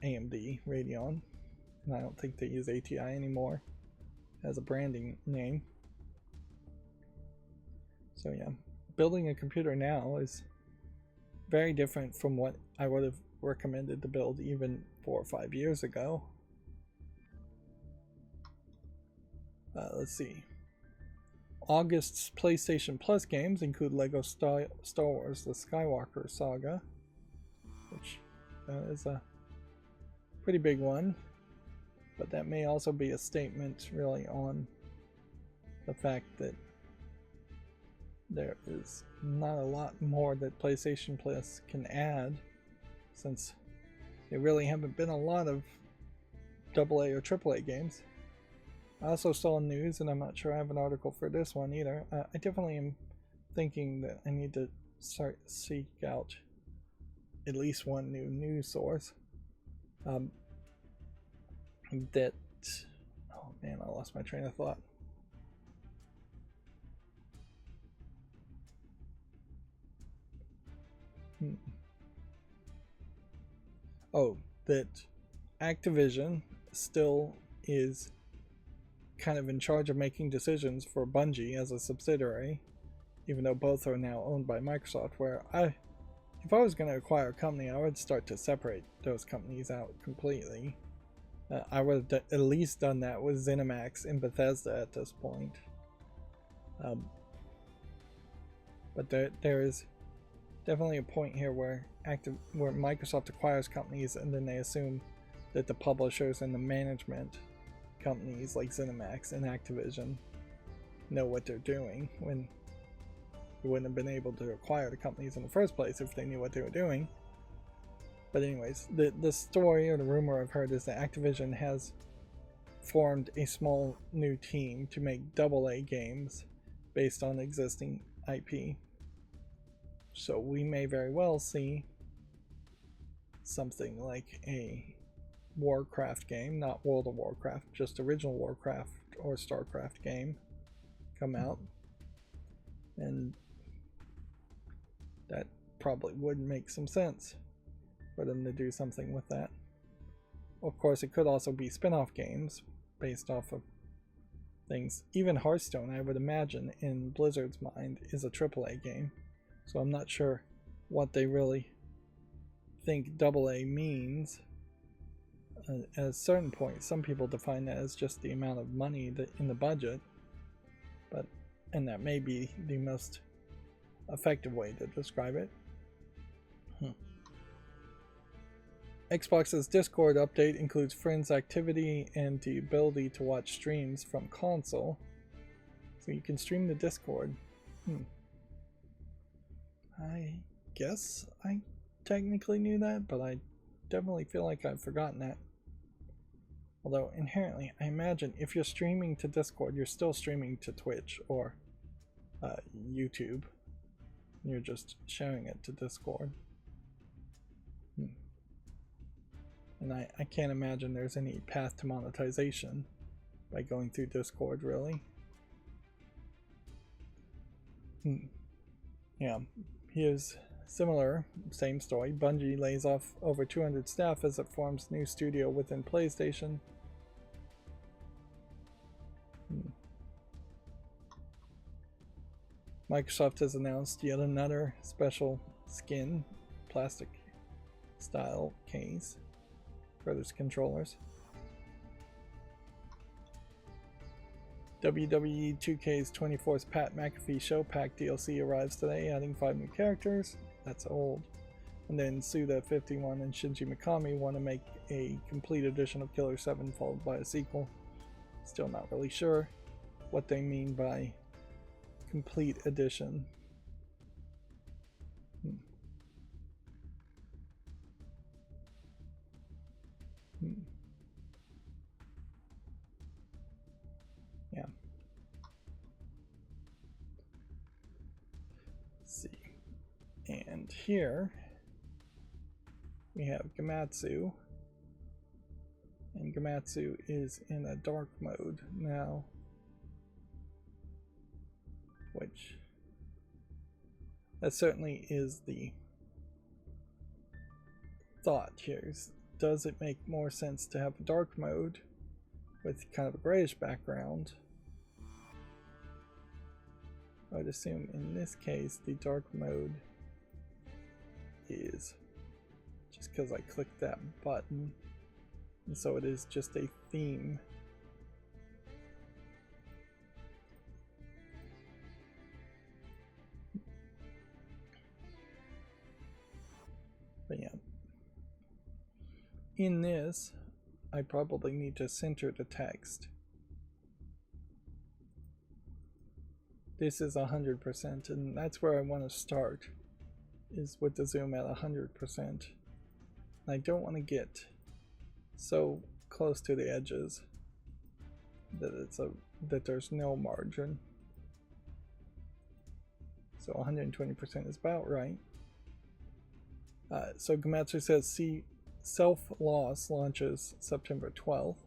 AMD Radeon, and I don't think they use ATI anymore as a branding name. So yeah, building a computer now is very different from what I would have recommended to build even 4 or 5 years ago. Let's see. August's PlayStation Plus games include Lego Star Wars: The Skywalker Saga, which is a pretty big one, but that may also be a statement really on the fact that there is not a lot more that PlayStation Plus can add, since there really haven't been a lot of AA or AAA games. I also saw news, and I'm not sure I have an article for this one either. I definitely am thinking that I need to start seek out at least one new news source. Oh man, I lost my train of thought. Oh, that Activision still is kind of in charge of making decisions for Bungie as a subsidiary, even though both are now owned by Microsoft, where if I was going to acquire a company, I would start to separate those companies out completely. I would have at least done that with ZeniMax and Bethesda at this point. But there is definitely a point here where Microsoft acquires companies, and then they assume that the publishers and the management companies like ZeniMax and Activision know what they're doing, when you wouldn't have been able to acquire the companies in the first place if they knew what they were doing. But anyways, the story or the rumor I've heard is that Activision has formed a small new team to make AA games based on existing IP. So we may very well see something like a Warcraft game, not World of Warcraft, just original Warcraft or Starcraft game come out, and that probably would make some sense for them to do something with that. of course, it could also be spin-off games based off of things. Even Hearthstone, I would imagine, in Blizzard's mind, is a AAA game. So I'm not sure what they really think AA means. At a certain point, some people define that as just the amount of money in the budget, and that may be the most effective way to describe it. Xbox's Discord update includes friends activity and the ability to watch streams from console, so you can stream the Discord. I guess I technically knew that, but I definitely feel like I've forgotten that. Although inherently, I imagine if you're streaming to Discord, you're still streaming to Twitch or YouTube. You're just sharing it to Discord. And I can't imagine there's any path to monetization by going through Discord, really. Yeah, here's similar, same story. Bungie lays off over 200 staff as it forms new studio within PlayStation. Microsoft has announced yet another special skin, plastic style case for its controllers. WWE 2K's 24th Pat McAfee Show Pack DLC arrives today, adding 5 new characters. That's old. And then Suda51 and Shinji Mikami want to make a complete edition of Killer 7 followed by a sequel. Still not really sure what they mean by complete edition. Yeah. Let's see. And here we have Gamatsu. And Gamatsu is in a dark mode now. Which that certainly is the thought here. Does it make more sense to have a dark mode with kind of a grayish background? I would assume in this case the dark mode is just because I clicked that button, and so it is just a theme. But yeah, in this I probably need to center the text. This is 100%, and that's where I want to start, is with the zoom at 100%. I don't want to get so close to the edges that there's no margin. So 120% is about right. So Gamatsu says, see, Self-Loss launches September 12th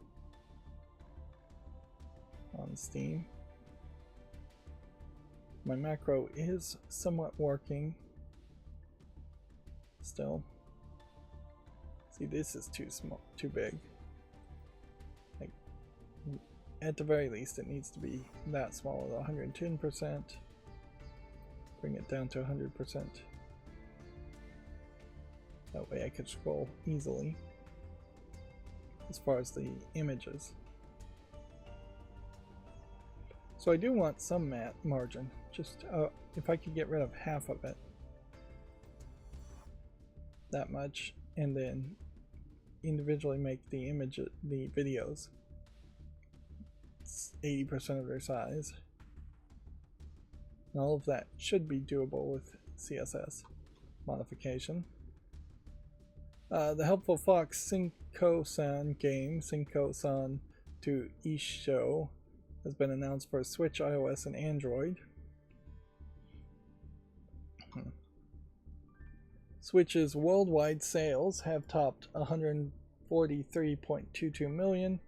on Steam. My macro is somewhat working still. See, this is too small, too big. Like, at the very least, it needs to be that small at 110%. Bring it down to 100%. That way I could scroll easily as far as the images. So I do want some matte margin, just if I could get rid of half of it, that much, and then individually make the videos 80% of their size. And all of that should be doable with CSS modification. The Helpful Fox Sinko-san game, Sinko-san to Isho, has been announced for Switch, iOS, and Android. Switch's worldwide sales have topped 143.22 million,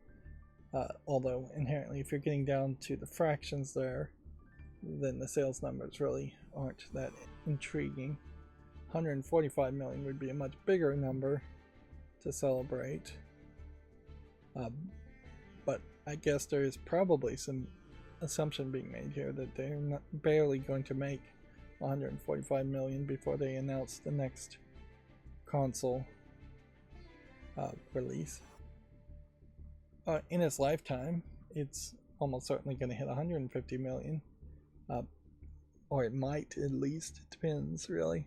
although inherently if you're getting down to the fractions there, then the sales numbers really aren't that intriguing. 145 million would be a much bigger number to celebrate. But I guess there is probably some assumption being made here that they're not barely going to make 145 million before they announce the next console release. In its lifetime, it's almost certainly going to hit 150 million, or it might at least. It depends, really.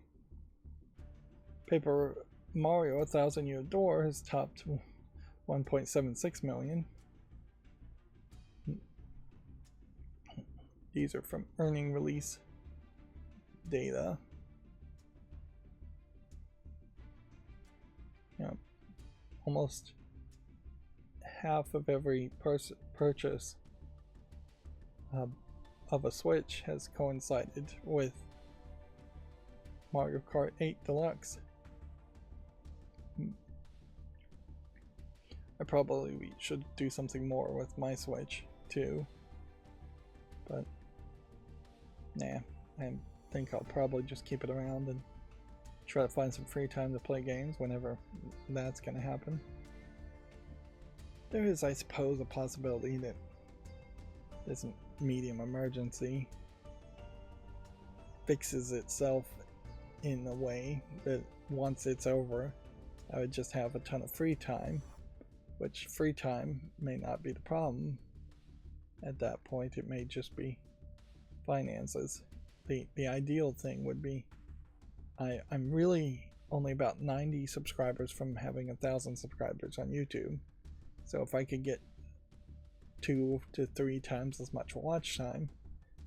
Paper Mario: A Thousand Year Door has topped 1.76 million. These are from earning release data. Almost half of every purchase of a Switch has coincided with Mario Kart 8 Deluxe. I probably should do something more with my Switch too, but nah, I think I'll probably just keep it around and try to find some free time to play games whenever that's gonna happen. There is, I suppose, a possibility that this medium emergency fixes itself in a way that once it's over, I would just have a ton of free time, which free time may not be the problem. At that point, it may just be finances. The ideal thing would be, I'm really only about 90 subscribers from having 1,000 subscribers on YouTube. So if I could get 2 to 3 times as much watch time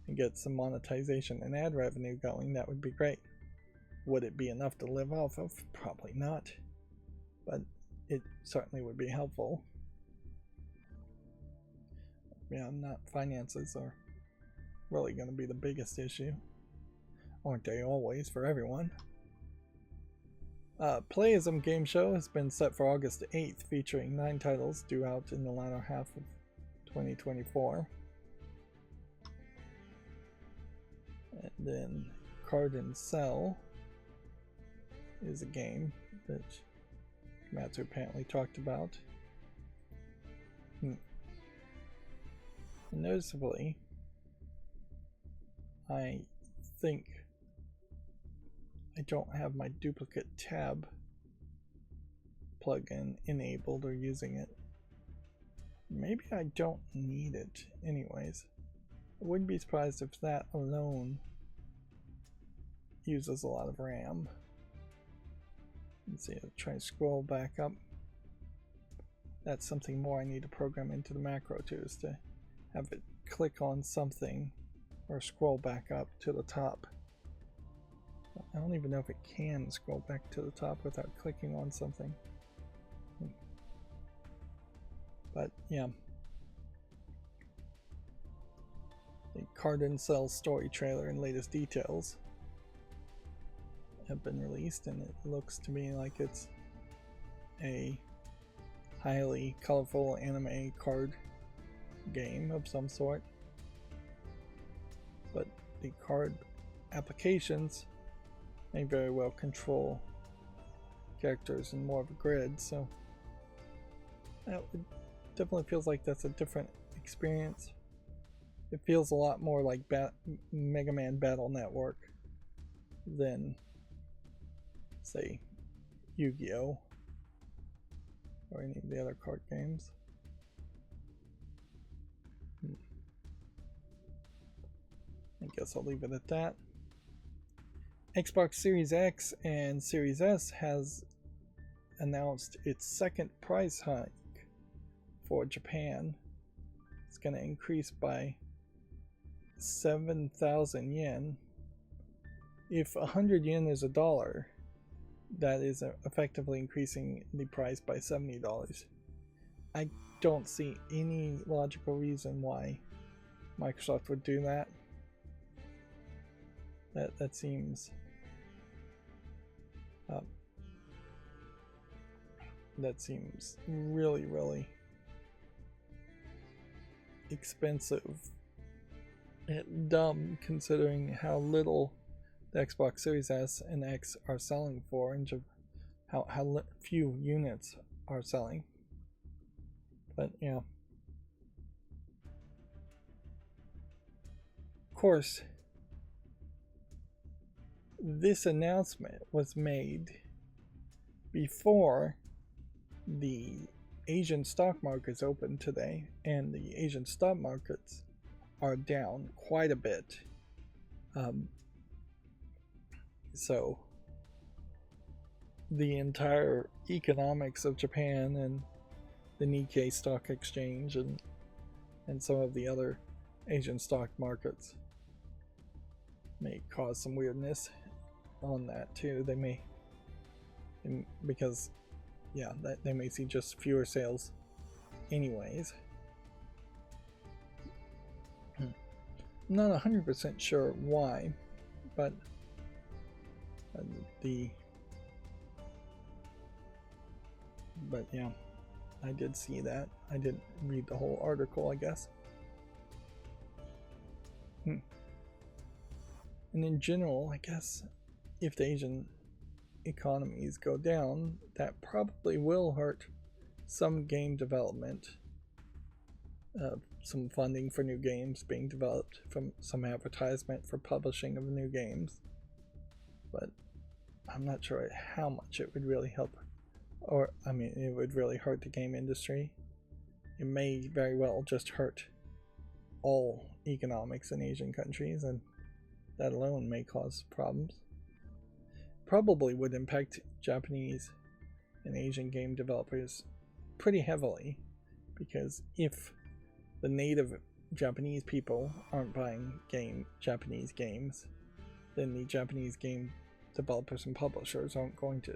and get some monetization and ad revenue going, that would be great. Would it be enough to live off of? Probably not, but it certainly would be helpful. Yeah, finances are really going to be the biggest issue. Aren't they always for everyone? Playism Game Show has been set for August 8th, featuring 9 titles due out in the latter half of 2024. And then Card and Sell is a game that Matsu apparently talked about. Noticeably, I think I don't have my duplicate tab plugin enabled or using it. Maybe I don't need it anyways. I wouldn't be surprised if that alone uses a lot of RAM. Let's see, I'll try and scroll back up. That's something more I need to program into the macro too, is to have it click on something or scroll back up to the top. I don't even know if it can scroll back to the top without clicking on something. But yeah. The Card and Sell story trailer and latest details have been released, and it looks to me like it's a highly colorful anime card game of some sort. But the card applications may very well control characters in more of a grid, so it definitely feels like that's a different experience. It feels a lot more like Mega Man Battle Network than, say, Yu-Gi-Oh! Or any of the other card games. I guess I'll leave it at that. Xbox Series X and Series S has announced its second price hike for Japan. It's going to increase by 7,000 yen. If 100 yen is $1, that is effectively increasing the price by $70. I don't see any logical reason why Microsoft would do that. That seems really expensive and dumb, considering how little the Xbox Series S and X are selling for, and how few units are selling. But yeah. Of course, this announcement was made before the Asian stock markets opened today, and the Asian stock markets are down quite a bit. So the entire economics of Japan and the Nikkei stock exchange and some of the other Asian stock markets may cause some weirdness on that too. They may, because yeah, that they may see just fewer sales anyways. I'm not 100% sure why, but yeah, I did see that. I didn't read the whole article, I guess. And in general, I guess if the Asian economies go down, that probably will hurt some game development, some funding for new games being developed, from some advertisement for publishing of new games. But I'm not sure how much it would really help, or I mean, it would really hurt the game industry. It may very well just hurt all economics in Asian countries, and that alone may cause problems. Probably would impact Japanese and Asian game developers pretty heavily, because if the native Japanese people aren't buying Japanese games, then the Japanese game developers and publishers aren't going to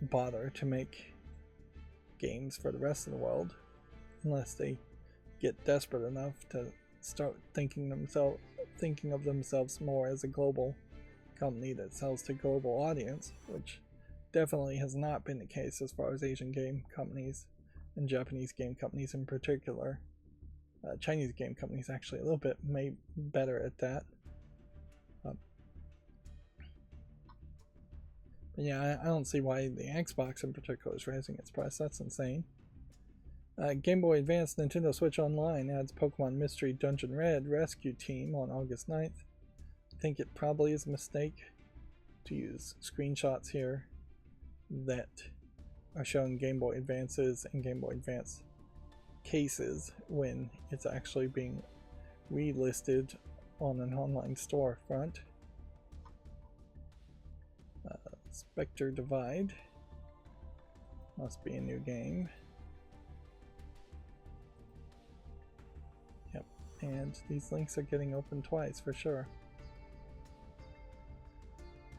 bother to make games for the rest of the world unless they get desperate enough to start thinking of themselves more as a global company that sells to global audience, which definitely has not been the case as far as Asian game companies and Japanese game companies in particular. Chinese game companies actually a little bit better at that. But yeah, I don't see why the Xbox in particular is raising its price. That's insane. Game Boy Advance Nintendo Switch Online adds Pokemon Mystery Dungeon Red Rescue Team on August 9th. I think it probably is a mistake to use screenshots here that are showing Game Boy Advances and Game Boy Advance cases when it's actually being relisted on an online storefront. Spectre Divide must be a new game. Yep, and these links are getting open twice for sure.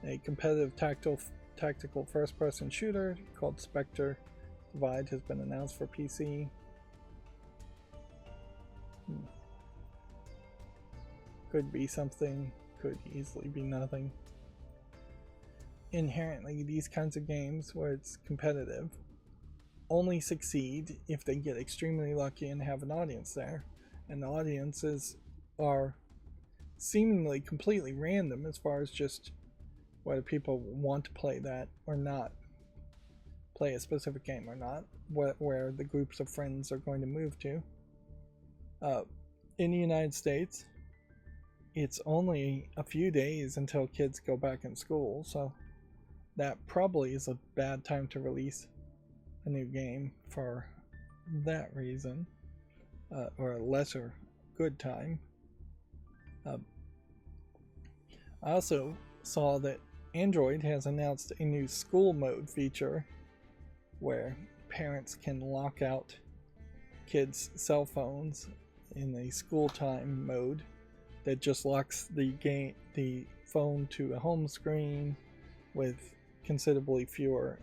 A competitive tactical first-person shooter called Spectre Divide has been announced for PC. Could be something, could easily be nothing. Inherently, these kinds of games where it's competitive only succeed if they get extremely lucky and have an audience there, and the audiences are seemingly completely random as far as just whether people want to play that or not, play a specific game or not, where the groups of friends are going to move to. In the United States, it's only a few days until kids go back in school, so that probably is a bad time to release a new game for that reason, or a lesser good time. I also saw that Android has announced a new school mode feature where parents can lock out kids' cell phones in a school time mode that just locks the phone to a home screen with considerably fewer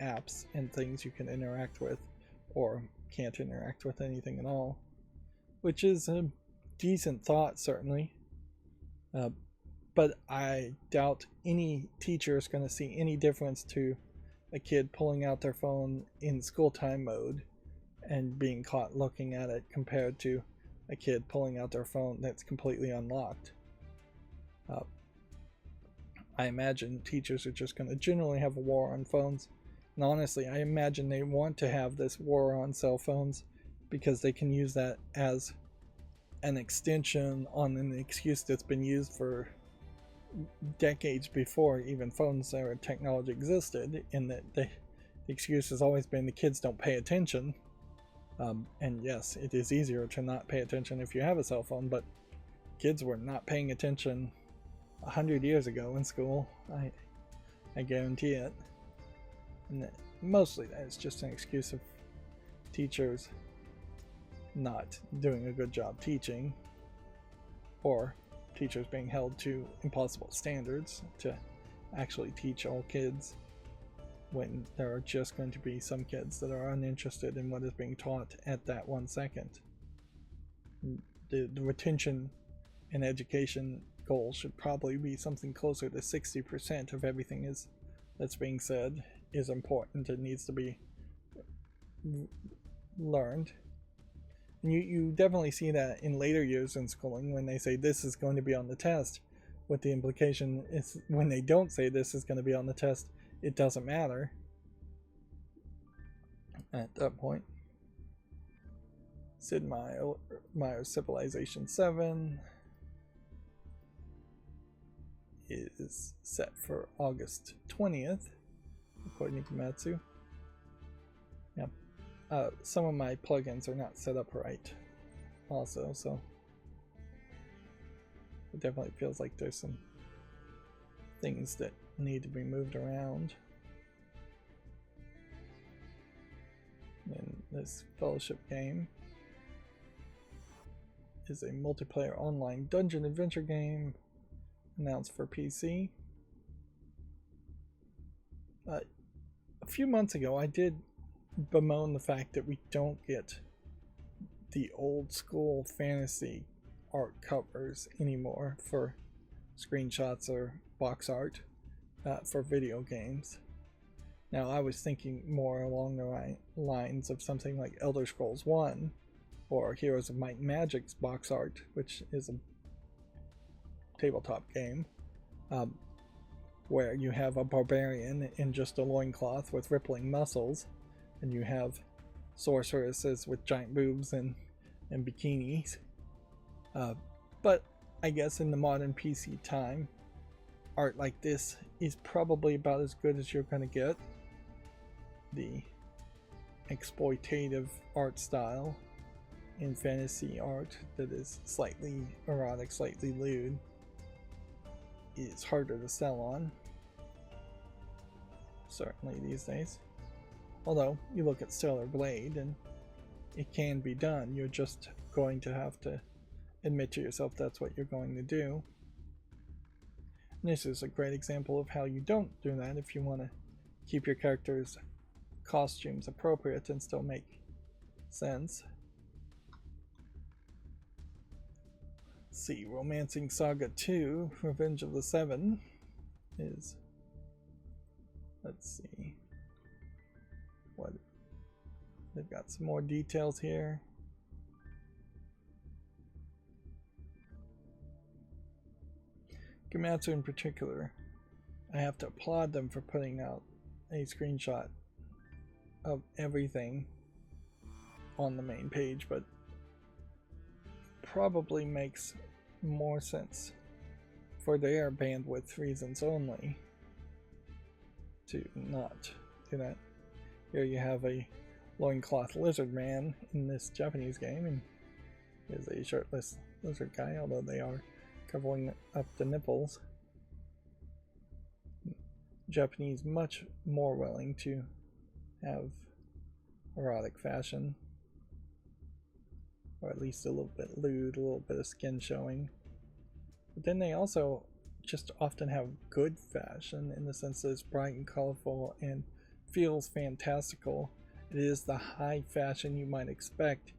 apps and things you can interact with, or can't interact with anything at all, which is a decent thought, certainly. But I doubt any teacher is going to see any difference to a kid pulling out their phone in school time mode and being caught looking at it compared to a kid pulling out their phone that's completely unlocked. I imagine teachers are just going to generally have a war on phones And honestly, I imagine they want to have this war on cell phones because they can use that as an extension on an excuse that's been used for decades before even phones or technology existed, in that the excuse has always been the kids don't pay attention. And yes, it is easier to not pay attention if you have a cell phone, but kids were not paying attention 100 years ago in school. I guarantee it. And mostly that is just an excuse of teachers not doing a good job teaching, or teachers being held to impossible standards to actually teach all kids, when there are just going to be some kids that are uninterested in what is being taught at that 1 second. The retention and education goal should probably be something closer to 60% of everything that's being said is important and needs to be learned. And you definitely see that in later years in schooling when they say this is going to be on the test, with the implication is when they don't say this is going to be on the test, it doesn't matter at that point. Sid Meier's Civilization 7 is set for August 20th, according to Komatsu. Yeah. Some of my plugins are not set up right also, so it definitely feels like there's some things that need to be moved around. And this Fellowship game is a multiplayer online dungeon adventure game announced for PC. A few months ago I did bemoan the fact that we don't get the old school fantasy art covers anymore for screenshots or box art for video games. Now I was thinking more along the lines of something like Elder Scrolls 1 or Heroes of Might and Magic's box art, which is a tabletop game, where you have a barbarian in just a loincloth with rippling muscles, and you have sorceresses with giant boobs and bikinis. But I guess in the modern PC time, art like this is probably about as good as you're going to get. The exploitative art style in fantasy art that is slightly erotic, slightly lewd, is harder to sell on, certainly these days. Although you look at Stellar Blade and it can be done, you're just going to have to admit to yourself that's what you're going to do. And this is a great example of how you don't do that if you want to keep your characters' costumes appropriate and still make sense. Let's see, Romancing Saga 2, Revenge of the Seven is, let's see, what, they've got some more details here. Komatsu in particular, I have to applaud them for putting out a screenshot of everything on the main page, but probably makes more sense for their bandwidth reasons only to not do that. Here you have a loincloth lizard man in this Japanese game, and is a shirtless lizard guy, although they are covering up the nipples. Japanese much more willing to have erotic fashion, or at least a little bit lewd, a little bit of skin showing. But then they also just often have good fashion in the sense that it's bright and colorful and feels fantastical. It is the high fashion you might expect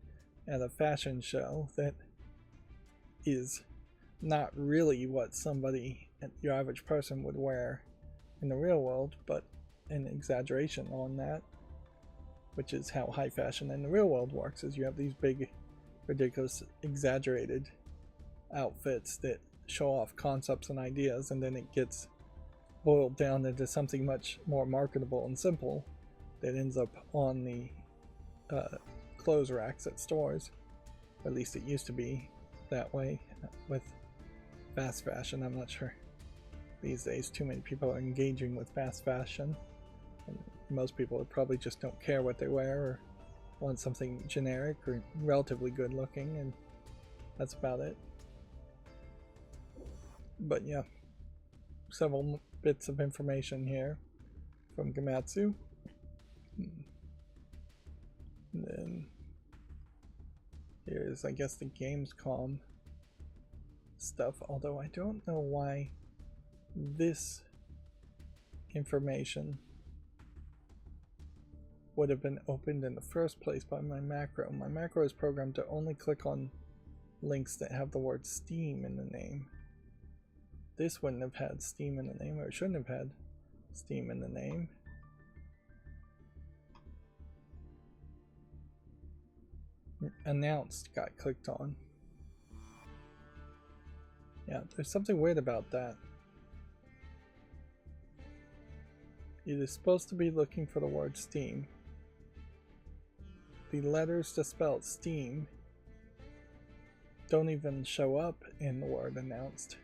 at a fashion show that is not really what somebody, your average person, would wear in the real world, but an exaggeration on that, which is how high fashion in the real world works, is you have these big, ridiculous, exaggerated outfits that show off concepts and ideas, and then it gets boiled down into something much more marketable and simple, that ends up on the clothes racks at stores. Or at least it used to be that way with fast fashion. I'm not sure these days too many people are engaging with fast fashion, and most people probably just don't care what they wear or want something generic or relatively good looking, and that's about it. But yeah, several bits of information here from Gematsu. And then here's, I guess, the Gamescom stuff, although I don't know why this information would have been opened in the first place by my macro. My macro is programmed to only click on links that have the word Steam in the name. This wouldn't have had Steam in the name, or it shouldn't have had Steam in the name. Announced got clicked on. Yeah, there's something weird about that. It is supposed to be looking for the word Steam. The letters to spell Steam don't even show up in the word announced.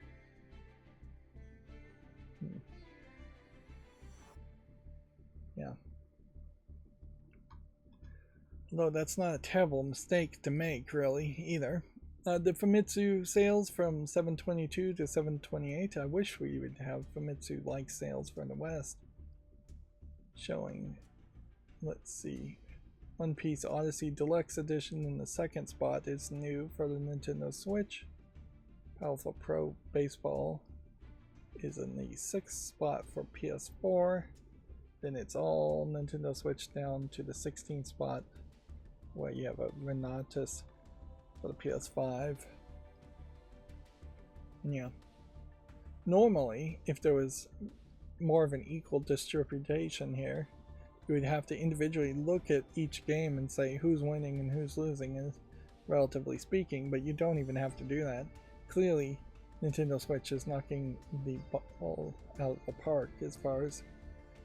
Yeah. Although that's not a terrible mistake to make, really, either. The Famitsu sales from 722 to 728. I wish we would have Famitsu-like sales for the West. Showing, let's see, One Piece Odyssey Deluxe Edition in the second spot is new for the Nintendo Switch. Powerful Pro Baseball is in the 6th spot for PS4. Then it's all Nintendo Switch down to the 16th spot, where you have a Renatus for the PS5. Yeah. Normally, if there was more of an equal distribution here, you would have to individually look at each game and say who's winning and who's losing, relatively speaking, but you don't even have to do that. Clearly, Nintendo Switch is knocking the ball out of the park as far as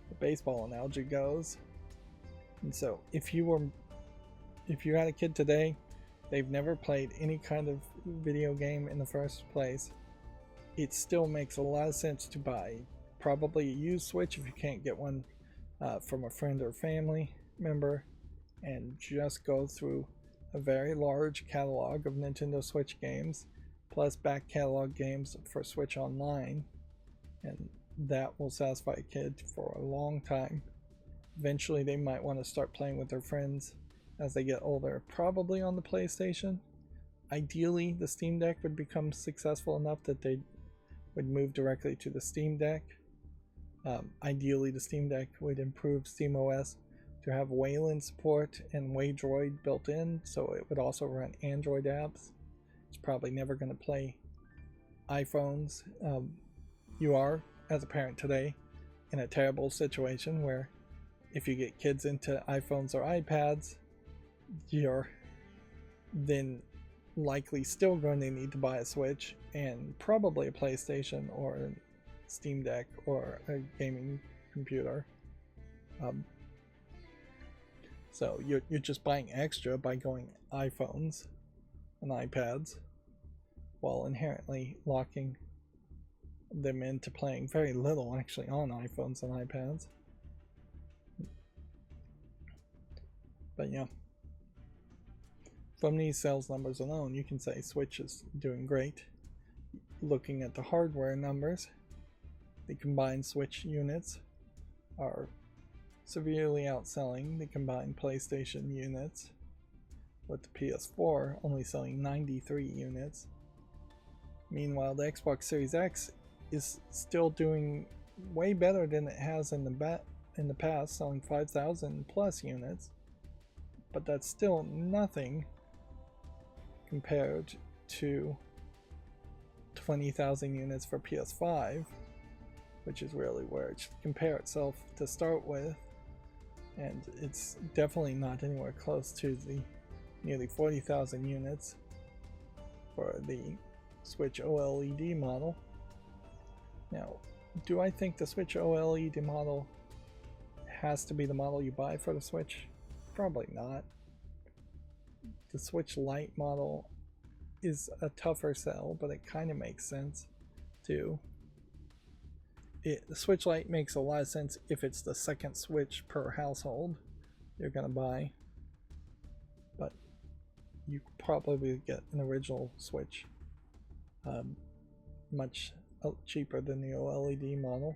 the baseball analogy goes. And so, if you had a kid today, they've never played any kind of video game in the first place, it still makes a lot of sense to buy probably a used Switch if you can't get one from a friend or family member, and just go through a very large catalog of Nintendo Switch games, plus back catalog games for Switch Online, and that will satisfy a kid for a long time. Eventually they might want to start playing with their friends as they get older, probably on the PlayStation. Ideally, the Steam Deck would become successful enough that they would move directly to the Steam Deck. Ideally, the Steam Deck would improve SteamOS to have Wayland support and Waydroid built in, so it would also run Android apps. It's probably never going to play iPhones. You are, as a parent today, in a terrible situation where if you get kids into iPhones or iPads, you're then likely still going to need to buy a Switch and probably a PlayStation or a Steam Deck or a gaming computer. So you're just buying extra by going iPhones and iPads, while inherently locking them into playing very little actually on iPhones and iPads. But yeah, from these sales numbers alone, you can say Switch is doing great. Looking at the hardware numbers, the combined Switch units are severely outselling the combined PlayStation units, with the PS4 only selling 93 units. Meanwhile, the Xbox Series X is still doing way better than it has in the past, selling 5,000 plus units, but that's still nothing compared to 20,000 units for PS5, which is really where it should compare itself to start with, and it's definitely not anywhere close to the nearly 40,000 units for the Switch OLED model. Now, do I think the Switch OLED model has to be the model you buy for the Switch? Probably not. The Switch Lite model is a tougher sell, but it kind of makes sense too. The Switch Lite makes a lot of sense if it's the second Switch per household you're gonna buy, but you probably get an original Switch much cheaper than the OLED model.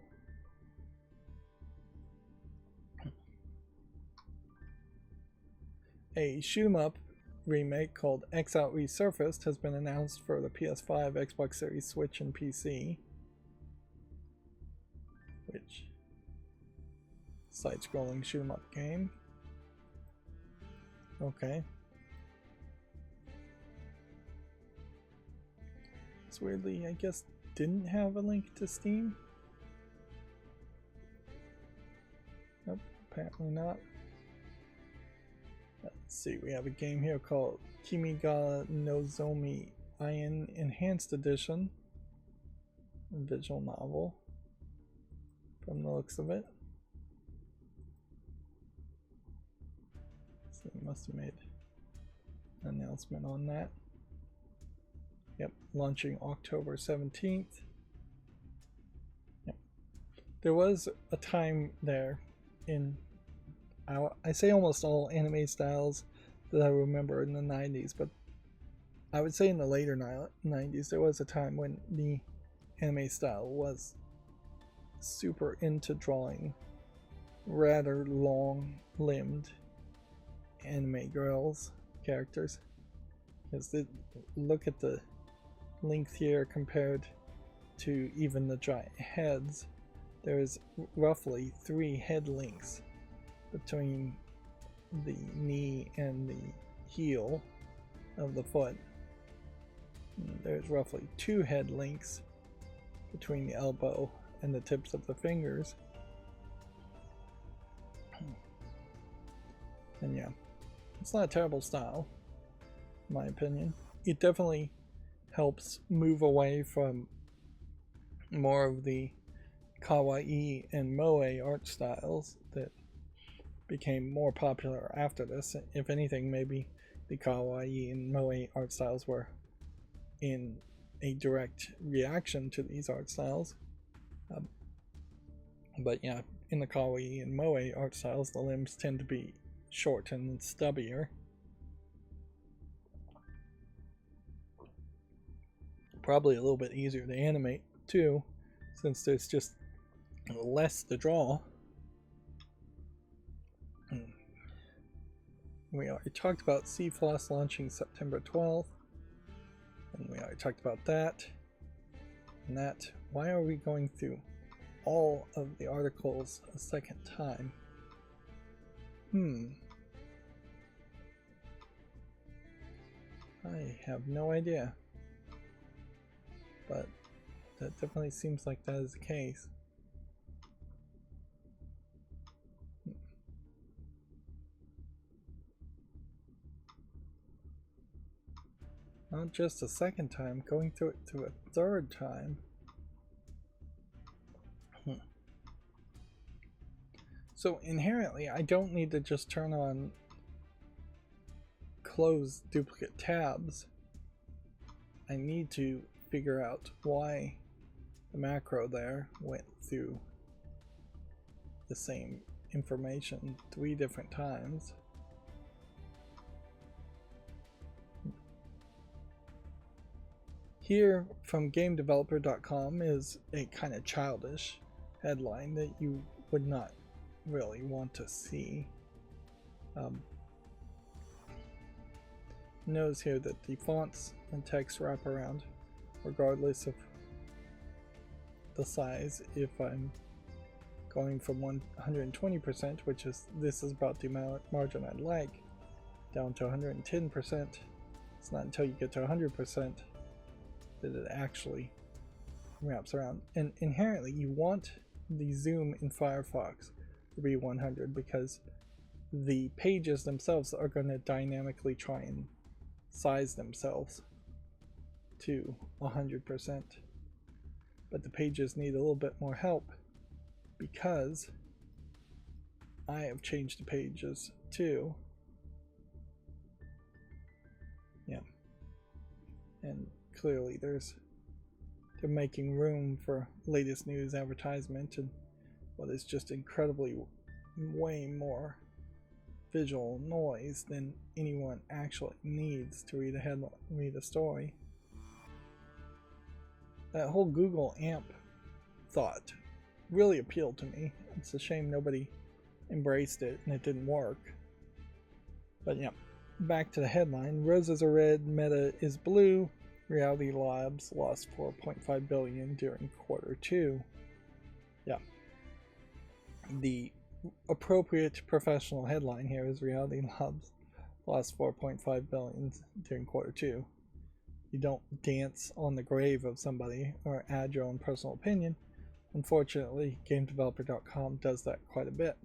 A shoot-'em-up remake called X-Out Resurfaced has been announced for the PS5, Xbox Series, Switch, and PC. Which side-scrolling shoot-'em-up game. Okay. It's weirdly, I guess, didn't have a link to Steam. Nope, apparently not. Let's see, we have a game here called Kimi ga Nozomi Iron Enhanced Edition. A visual novel, from the looks of it. So they must have made an announcement on that. Yep, launching October 17th. Yep. There was a time there in, I say almost all anime styles that I remember in the 90s, but I would say in the later 90s there was a time when the anime style was super into drawing rather long-limbed anime girls characters. Because look at the length here compared to even the giant heads. There's roughly 3 head lengths between the knee and the heel of the foot. And there's roughly 2 head lengths between the elbow and the tips of the fingers. And yeah, it's not a terrible style, in my opinion. It definitely helps move away from more of the kawaii and moe art styles that became more popular after this. If anything, maybe the kawaii and moe art styles were in a direct reaction to these art styles. But yeah, in the kawaii and moe art styles, the limbs tend to be short and stubbier. Probably a little bit easier to animate too, since there's just less to draw. We already talked about C-Floss launching September 12th, and we already talked about that. And that, why are we going through all of the articles a second time? I have no idea. But that definitely seems like that is the case. Not just a second time, going through it to a third time. So inherently, I don't need to just turn on close duplicate tabs. I need to figure out why the macro there went through the same information 3 different times. Here from GameDeveloper.com is a kind of childish headline that you would not really want to see. Knows here that the fonts and text wrap around regardless of the size. If I'm going from 120%, which is this is about the margin I'd like, down to 110%, it's not until you get to 100% that it actually wraps around. And inherently you want the zoom in Firefox to be 100 because the pages themselves are going to dynamically try and size themselves to 100%. But the pages need a little bit more help because I have changed the pages too. Yeah. And clearly they're making room for latest news advertisement and what is just incredibly way more visual noise than anyone actually needs to read a headline, read a story. That whole Google AMP thought really appealed to me. It's a shame nobody embraced it and it didn't work. But yeah, back to the headline. Roses are red, Meta is blue. Reality Labs lost $4.5 billion during Q2. Yeah. The appropriate professional headline here is Reality Labs lost $4.5 billion during Q2. You don't dance on the grave of somebody or add your own personal opinion. Unfortunately, GameDeveloper.com does that quite a bit.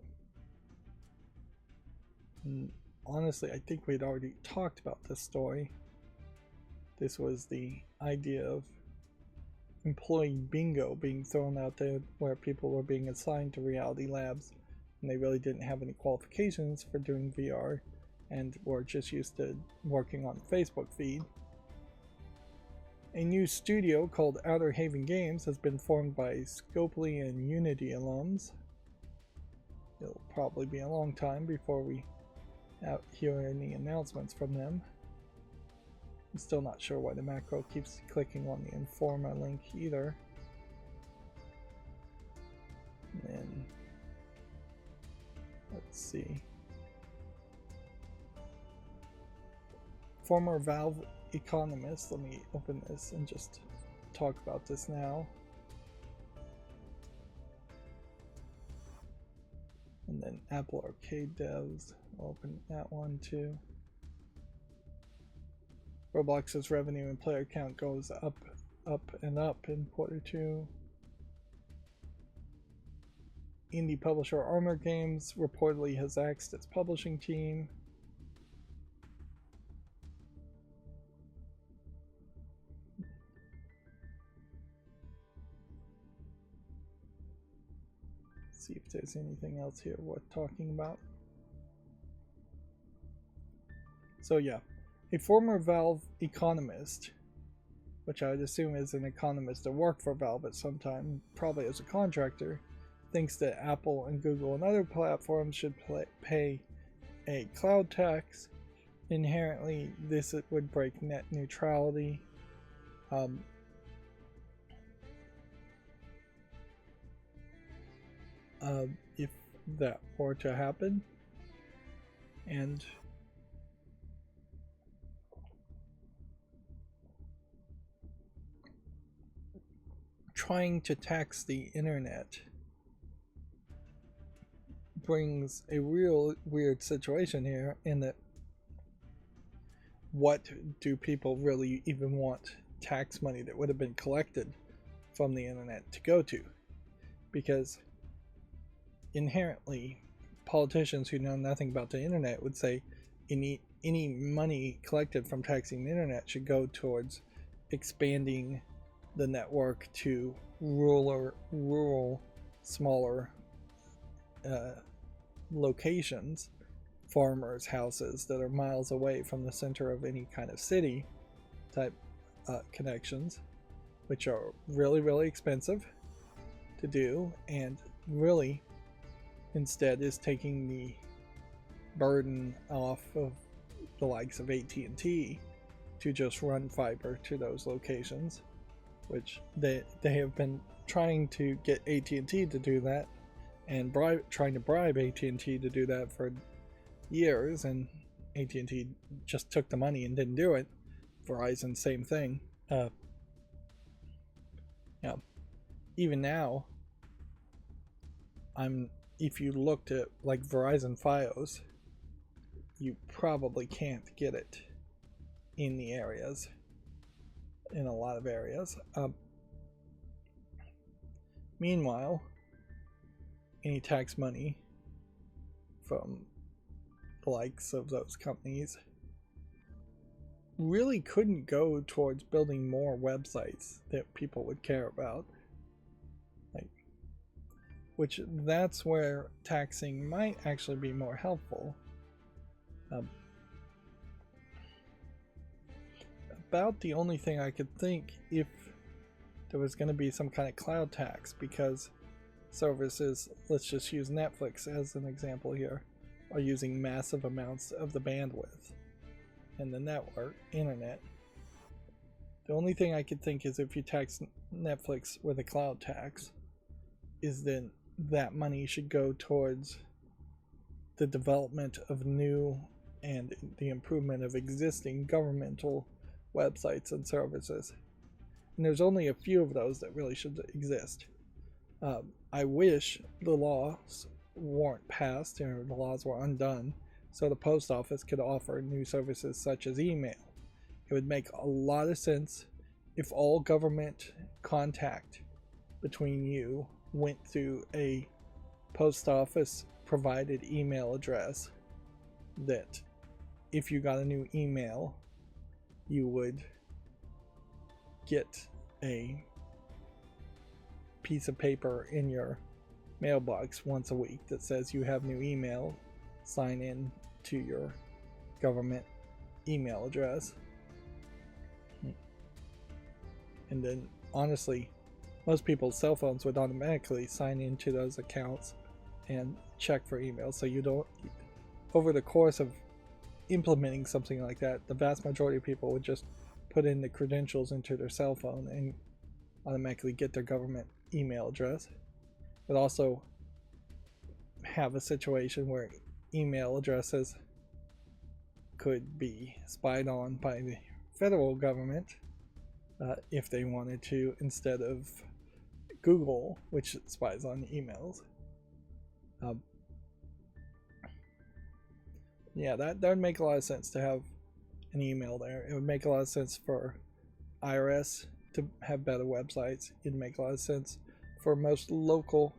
And honestly, I think we'd already talked about this story. This was the idea of employee bingo being thrown out there where people were being assigned to Reality Labs and they really didn't have any qualifications for doing VR and were just used to working on the Facebook feed. A new studio called Outer Haven Games has been formed by Scopely and Unity alums. It'll probably be a long time before we hear any announcements from them. I'm still not sure why the macro keeps clicking on the Informa link either. And let's see. Former Valve economist, let me open this and just talk about this now. And then Apple Arcade devs, I'll open that one too. Roblox's revenue and player count goes up and up in Q2. Indie publisher Armor Games reportedly has axed its publishing team. Let's see if there's anything else here worth talking about. So yeah, a former Valve economist, which I would assume is an economist that worked for Valve at some time, probably as a contractor, thinks that Apple and Google and other platforms should pay a cloud tax. Inherently, this would break net neutrality. If that were to happen, and trying to tax the internet brings a real weird situation here in that what do people really even want tax money that would have been collected from the internet to go to? Because inherently politicians who know nothing about the internet would say any money collected from taxing the internet should go towards expanding the network to rural smaller locations, farmers' houses that are miles away from the center of any kind of city type connections, which are really expensive to do, and really instead is taking the burden off of the likes of AT&T to just run fiber to those locations, which they have been trying to get AT&T to do that and trying to bribe AT&T to do that for years, and AT&T just took the money and didn't do it. Verizon, same thing. Yeah, even now, if you looked at like Verizon Fios, you probably can't get it in the areas, in a lot of areas. Meanwhile, any tax money from the likes of those companies really couldn't go towards building more websites that people would care about. Like, which that's where taxing might actually be more helpful. About the only thing I could think if there was going to be some kind of cloud tax, because services, let's just use Netflix as an example here, are using massive amounts of the bandwidth and the network, internet. The only thing I could think is if you tax Netflix with a cloud tax, is then that money should go towards the development of new and the improvement of existing governmental websites and services. And there's only a few of those that really should exist. I wish the laws weren't passed or the laws were undone so the post office could offer new services such as email. It would make a lot of sense if all government contact between you went through a post office provided email address, that if you got a new email, you would get a piece of paper in your mailbox once a week that says you have new email, sign in to your government email address. And then honestly, most people's cell phones would automatically sign into those accounts and check for emails, so you don't, over the course of implementing something like that, the vast majority of people would just put in the credentials into their cell phone and automatically get their government email address. But also have a situation where email addresses could be spied on by the federal government if they wanted to, instead of Google, which spies on emails. Yeah, that would make a lot of sense to have an email there. It would make a lot of sense for IRS to have better websites. It'd make a lot of sense for most local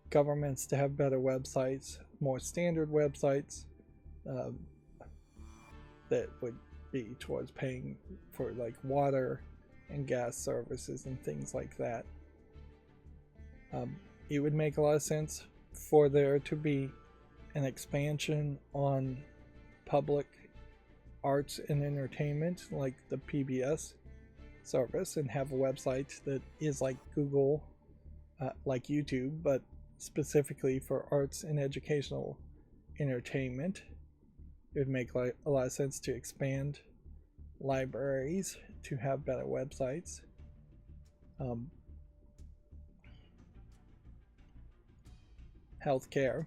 governments to have better websites, more standard websites that would be towards paying for like water and gas services and things like that. It would make a lot of sense for there to be an expansion on public arts and entertainment like the PBS service, and have a website that is like Google, like YouTube, but specifically for arts and educational entertainment. It would make a lot of sense to expand libraries to have better websites. Healthcare,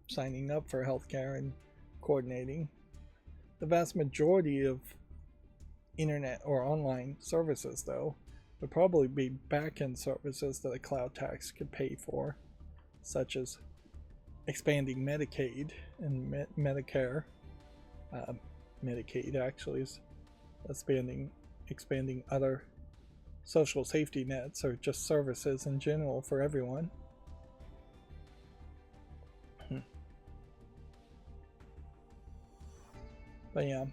signing up for healthcare and coordinating. The vast majority of internet or online services, though, would probably be back-end services that a cloud tax could pay for, such as expanding Medicaid and Medicare. Medicaid actually is expanding other social safety nets or just services in general for everyone. But yeah, I'm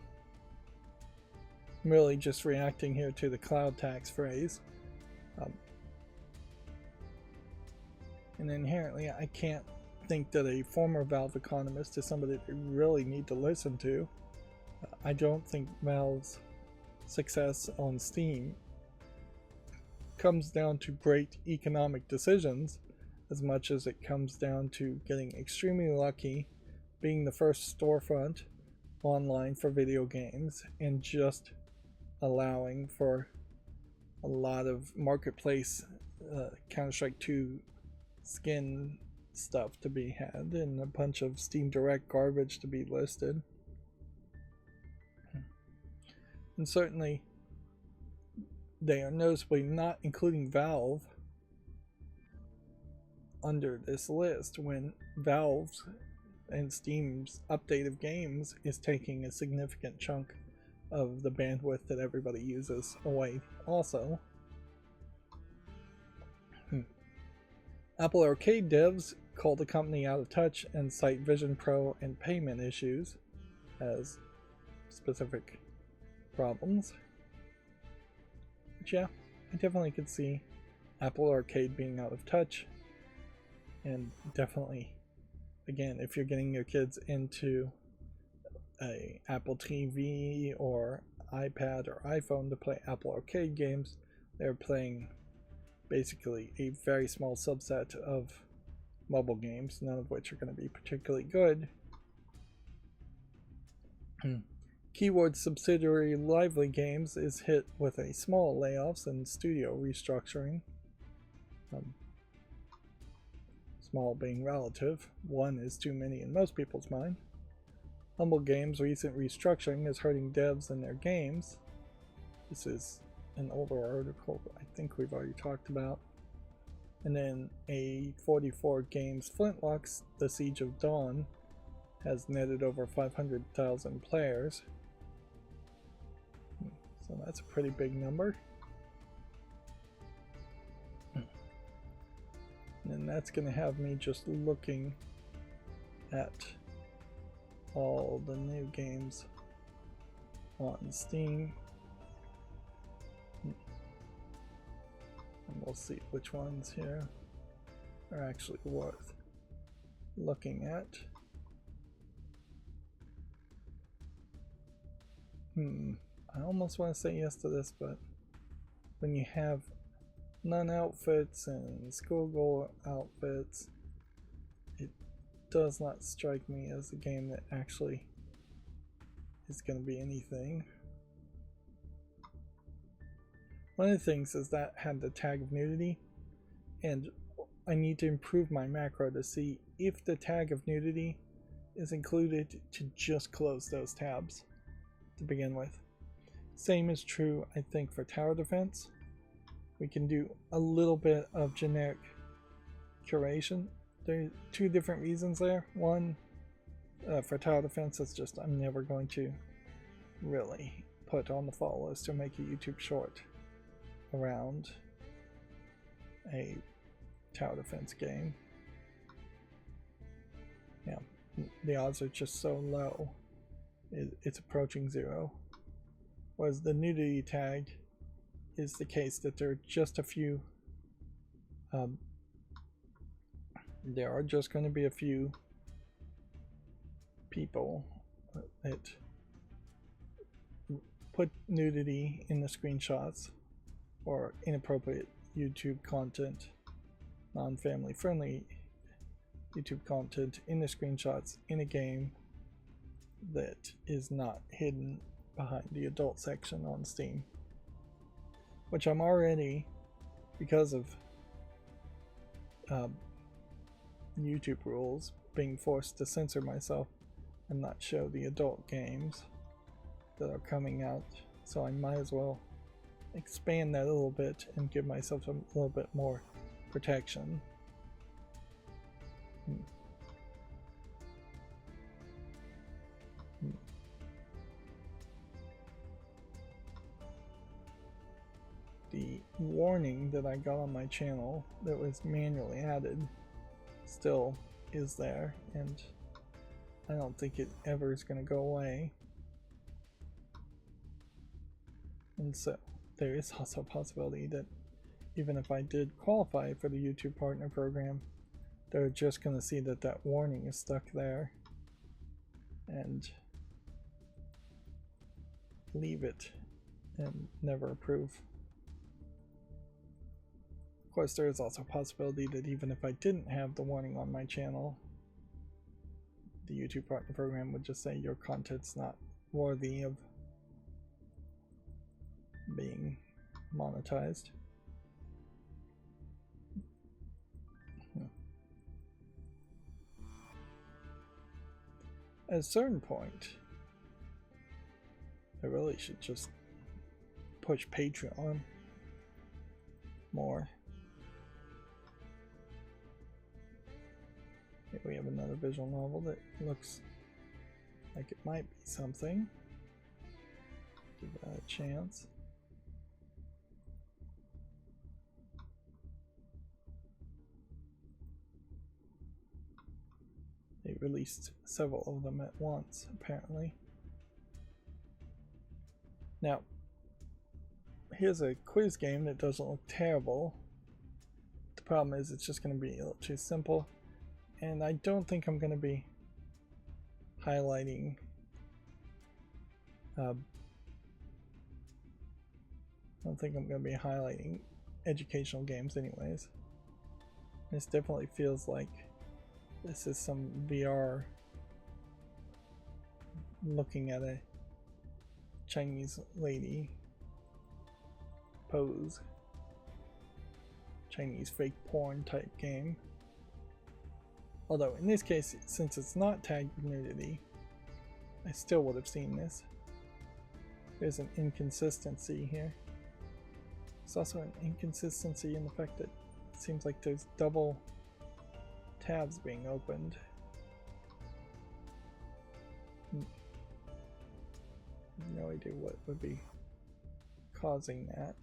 really just reacting here to the cloud tax phrase. And inherently, I can't think that a former Valve economist is somebody that you really need to listen to. I don't think Valve's success on Steam comes down to great economic decisions as much as it comes down to getting extremely lucky, being the first storefront online for video games, and just allowing for a lot of marketplace Counter-Strike 2 skin stuff to be had and a bunch of Steam Direct garbage to be listed. And certainly they are noticeably not including Valve under this list when Valve's and Steam's update of games is taking a significant chunk of the bandwidth that everybody uses away also. Apple Arcade devs call the company out of touch and cite Vision Pro and payment issues as specific problems. But yeah, I definitely could see Apple Arcade being out of touch And definitely, again, if you're getting your kids into a Apple TV or iPad or iPhone to play Apple Arcade games, they're playing basically a very small subset of mobile games, none of which are going to be particularly good. Keyword subsidiary Lively Games is hit with a small layoffs and studio restructuring. Small being relative, one is too many in most people's mind. Humble Games' recent restructuring is hurting devs and their games. This is an older article I think we've already talked about. And then A44 Games Flintlocks, The Siege of Dawn, has netted over 500,000 players. So that's a pretty big number. And that's going to have me just looking at all the new games on Steam. And we'll see which ones here are actually worth looking at. I almost want to say yes to this, but when you have nun outfits and schoolgirl outfits, it does not strike me as a game that actually is going to be anything. One of the things is that had the tag of nudity, and I need to improve my macro to see if the tag of nudity is included to just close those tabs to begin with. Same is true, I think, for tower defense. We can do a little bit of generic curation. There are two different reasons there. One, for tower defense, it's just I'm never going to really put on the follow list or make a YouTube short around a tower defense game. Yeah, the odds are just so low. It's approaching zero. Whereas the nudity tag is the case that there are just a few there are just going to be a few people that put nudity in the screenshots or inappropriate YouTube content, non-family friendly YouTube content in the screenshots in a game that is not hidden behind the adult section on Steam, which I'm already, because of YouTube rules, being forced to censor myself and not show the adult games that are coming out, so I might as well expand that a little bit and give myself a little bit more protection. The warning that I got on my channel that was manually added still is there, and I don't think it ever is going to go away. And so there is also a possibility that even if I did qualify for the YouTube Partner Program, they're just going to see that that warning is stuck there and leave it and never approve. Of course, there is also a possibility that even if I didn't have the warning on my channel, the YouTube Partner Program would just say your content's not worthy of being monetized. At a certain point, I really should just push Patreon more. Here we have another visual novel that looks like it might be something. Give that a chance. They released several of them at once, apparently. Now, here's a quiz game that doesn't look terrible. The problem is it's just going to be a little too simple, and I don't think I'm going to be highlighting educational games anyways. This definitely feels like this is some VR looking at a Chinese lady pose, Chinese fake porn type game. Although in this case, since it's not tagged with nudity, I still would have seen this. There's an inconsistency here. There's also an inconsistency in the fact that it seems like there's double tabs being opened. No idea what would be causing that.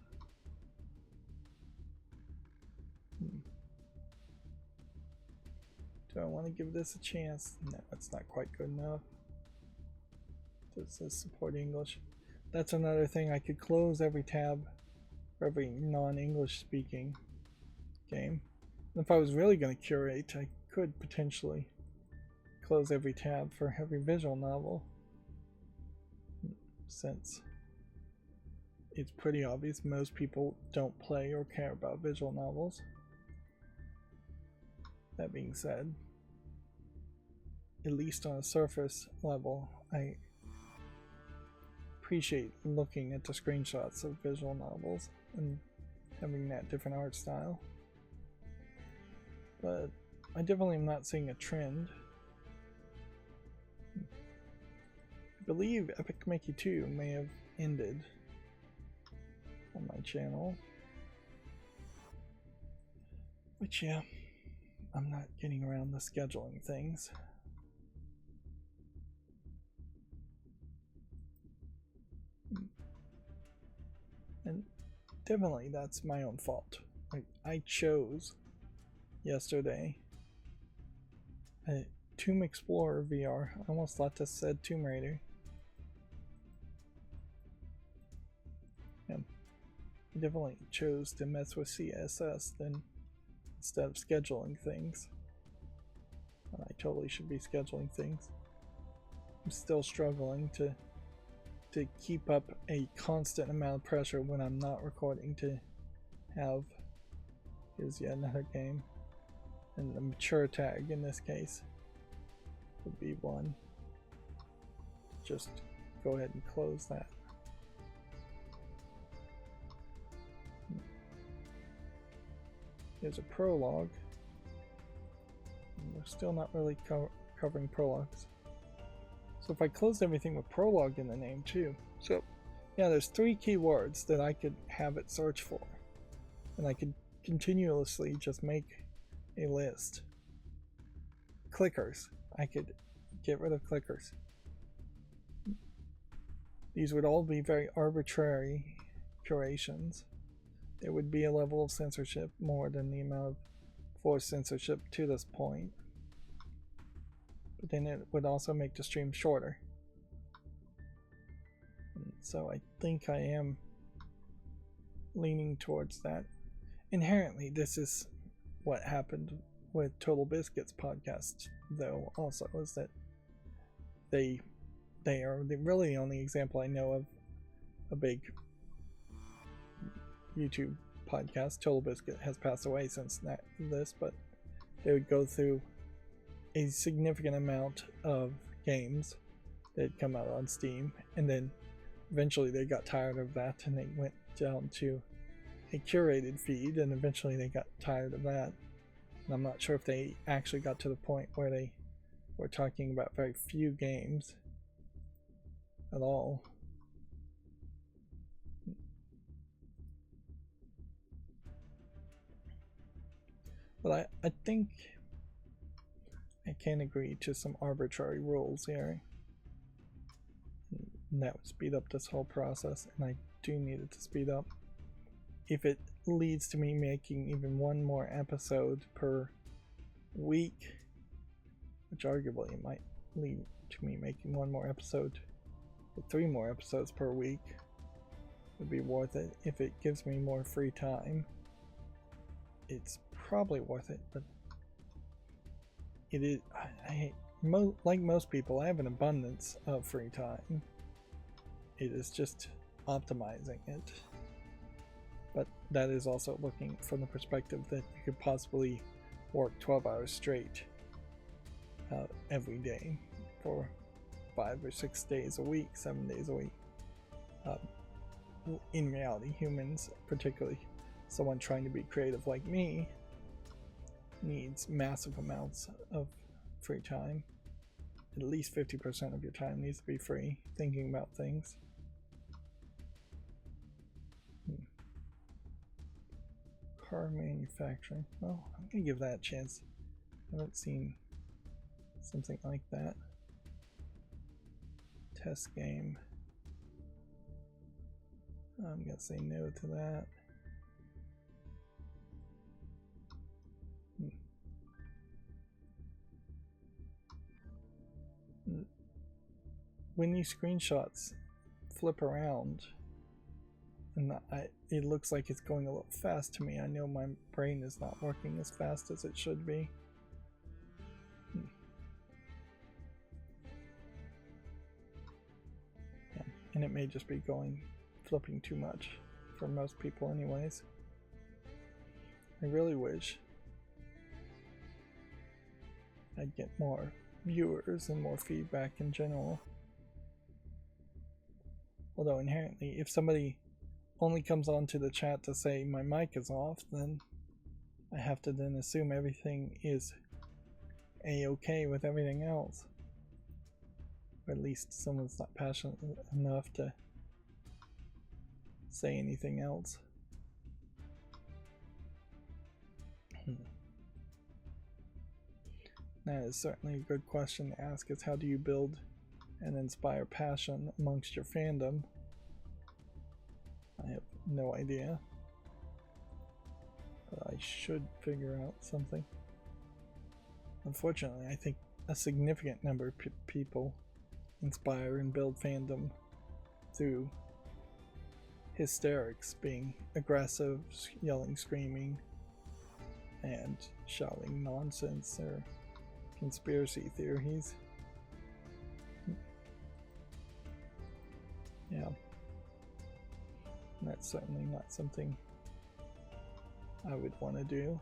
Do I want to give this a chance? No, it's not quite good enough. Does this support English? That's another thing. I could close every tab for every non-English speaking game. And if I was really going to curate, I could potentially close every tab for every visual novel, since it's pretty obvious most people don't play or care about visual novels. That being said, at least on a surface level, I appreciate looking at the screenshots of visual novels and having that different art style. But I definitely am not seeing a trend. I believe Epic Mickey 2 may have ended on my channel. Which, yeah, I'm not getting around the scheduling things. And definitely that's my own fault. I chose yesterday a Tomb Explorer VR. I almost thought this said Tomb Raider. Yeah. I definitely chose to mess with CSS then instead of scheduling things. I totally should be scheduling things. I'm still struggling to keep up a constant amount of pressure when I'm not recording to have, here's yet another game, and the mature tag in this case would be one. Just go ahead and close that. Here's a prologue. We're still not really covering prologues. So if I closed everything with prologue in the name too. So yeah, there's 3 keywords that I could have it search for. And I could continuously just make a list. Clickers. I could get rid of clickers. These would all be very arbitrary curations. There would be a level of censorship more than the amount of forced censorship to this point. But then it would also make the stream shorter. And so I think I am leaning towards that. Inherently, this is what happened with Total Biscuit's podcast, though, also, is that they are really the only example I know of a big YouTube podcast. Total Biscuit has passed away since this, but they would go through a significant amount of games that come out on Steam, and then eventually they got tired of that and they went down to a curated feed, and eventually they got tired of that. And I'm not sure if they actually got to the point where they were talking about very few games at all. But I think I can agree to some arbitrary rules here. And that would speed up this whole process, and I do need it to speed up. If it leads to me making even one more episode per week, which arguably it might lead to me making one more episode or 3 more episodes per week, would be worth it. If it gives me more free time, it's probably worth it, but it is. Like most people, I have an abundance of free time. It is just optimizing it. But that is also looking from the perspective that you could possibly work 12 hours straight every day for 5 or 6 days a week, 7 days a week. In reality, humans, particularly someone trying to be creative like me, needs massive amounts of free time. At least 50% of your time needs to be free thinking about things. Car manufacturing. Well, I'm gonna give that a chance. I haven't seen something like that. Test game. I'm gonna say no to that. When you screenshots flip around and it looks like it's going a little fast to me, I know my brain is not working as fast as it should be. Yeah, and it may just be flipping too much for most people anyways. I really wish I'd get more viewers and more feedback in general. Although inherently, if somebody only comes onto the chat to say my mic is off, then I have to then assume everything is a-okay with everything else. Or at least someone's not passionate enough to say anything else. That is certainly a good question to ask, is how do you build and inspire passion amongst your fandom? I have no idea, but I should figure out something. Unfortunately, I think a significant number of people inspire and build fandom through hysterics, being aggressive, yelling, screaming, and shouting nonsense or conspiracy theories. Yeah. That's certainly not something I would want to do.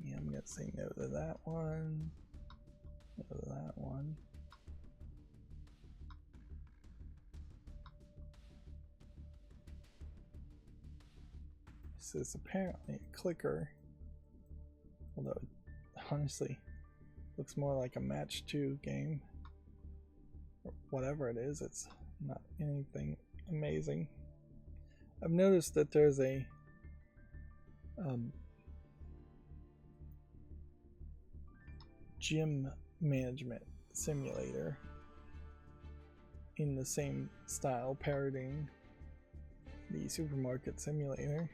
Yeah, I'm gonna say no to that one. No to that one. This is apparently a clicker, although it honestly looks more like a match 2 game. Or whatever it is, it's not anything amazing. I've noticed that there's a gym management simulator in the same style, parodying the supermarket simulator.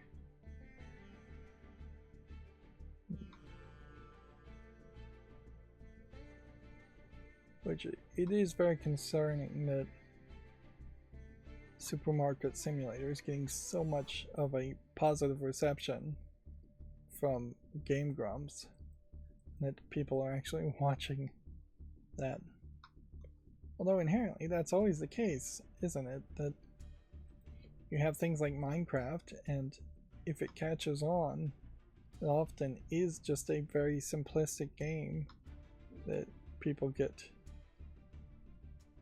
Which it is very concerning that supermarket simulator is getting so much of a positive reception from Game Grumps that people are actually watching that. Although inherently that's always the case, isn't it? That you have things like Minecraft, and if it catches on, it often is just a very simplistic game that people get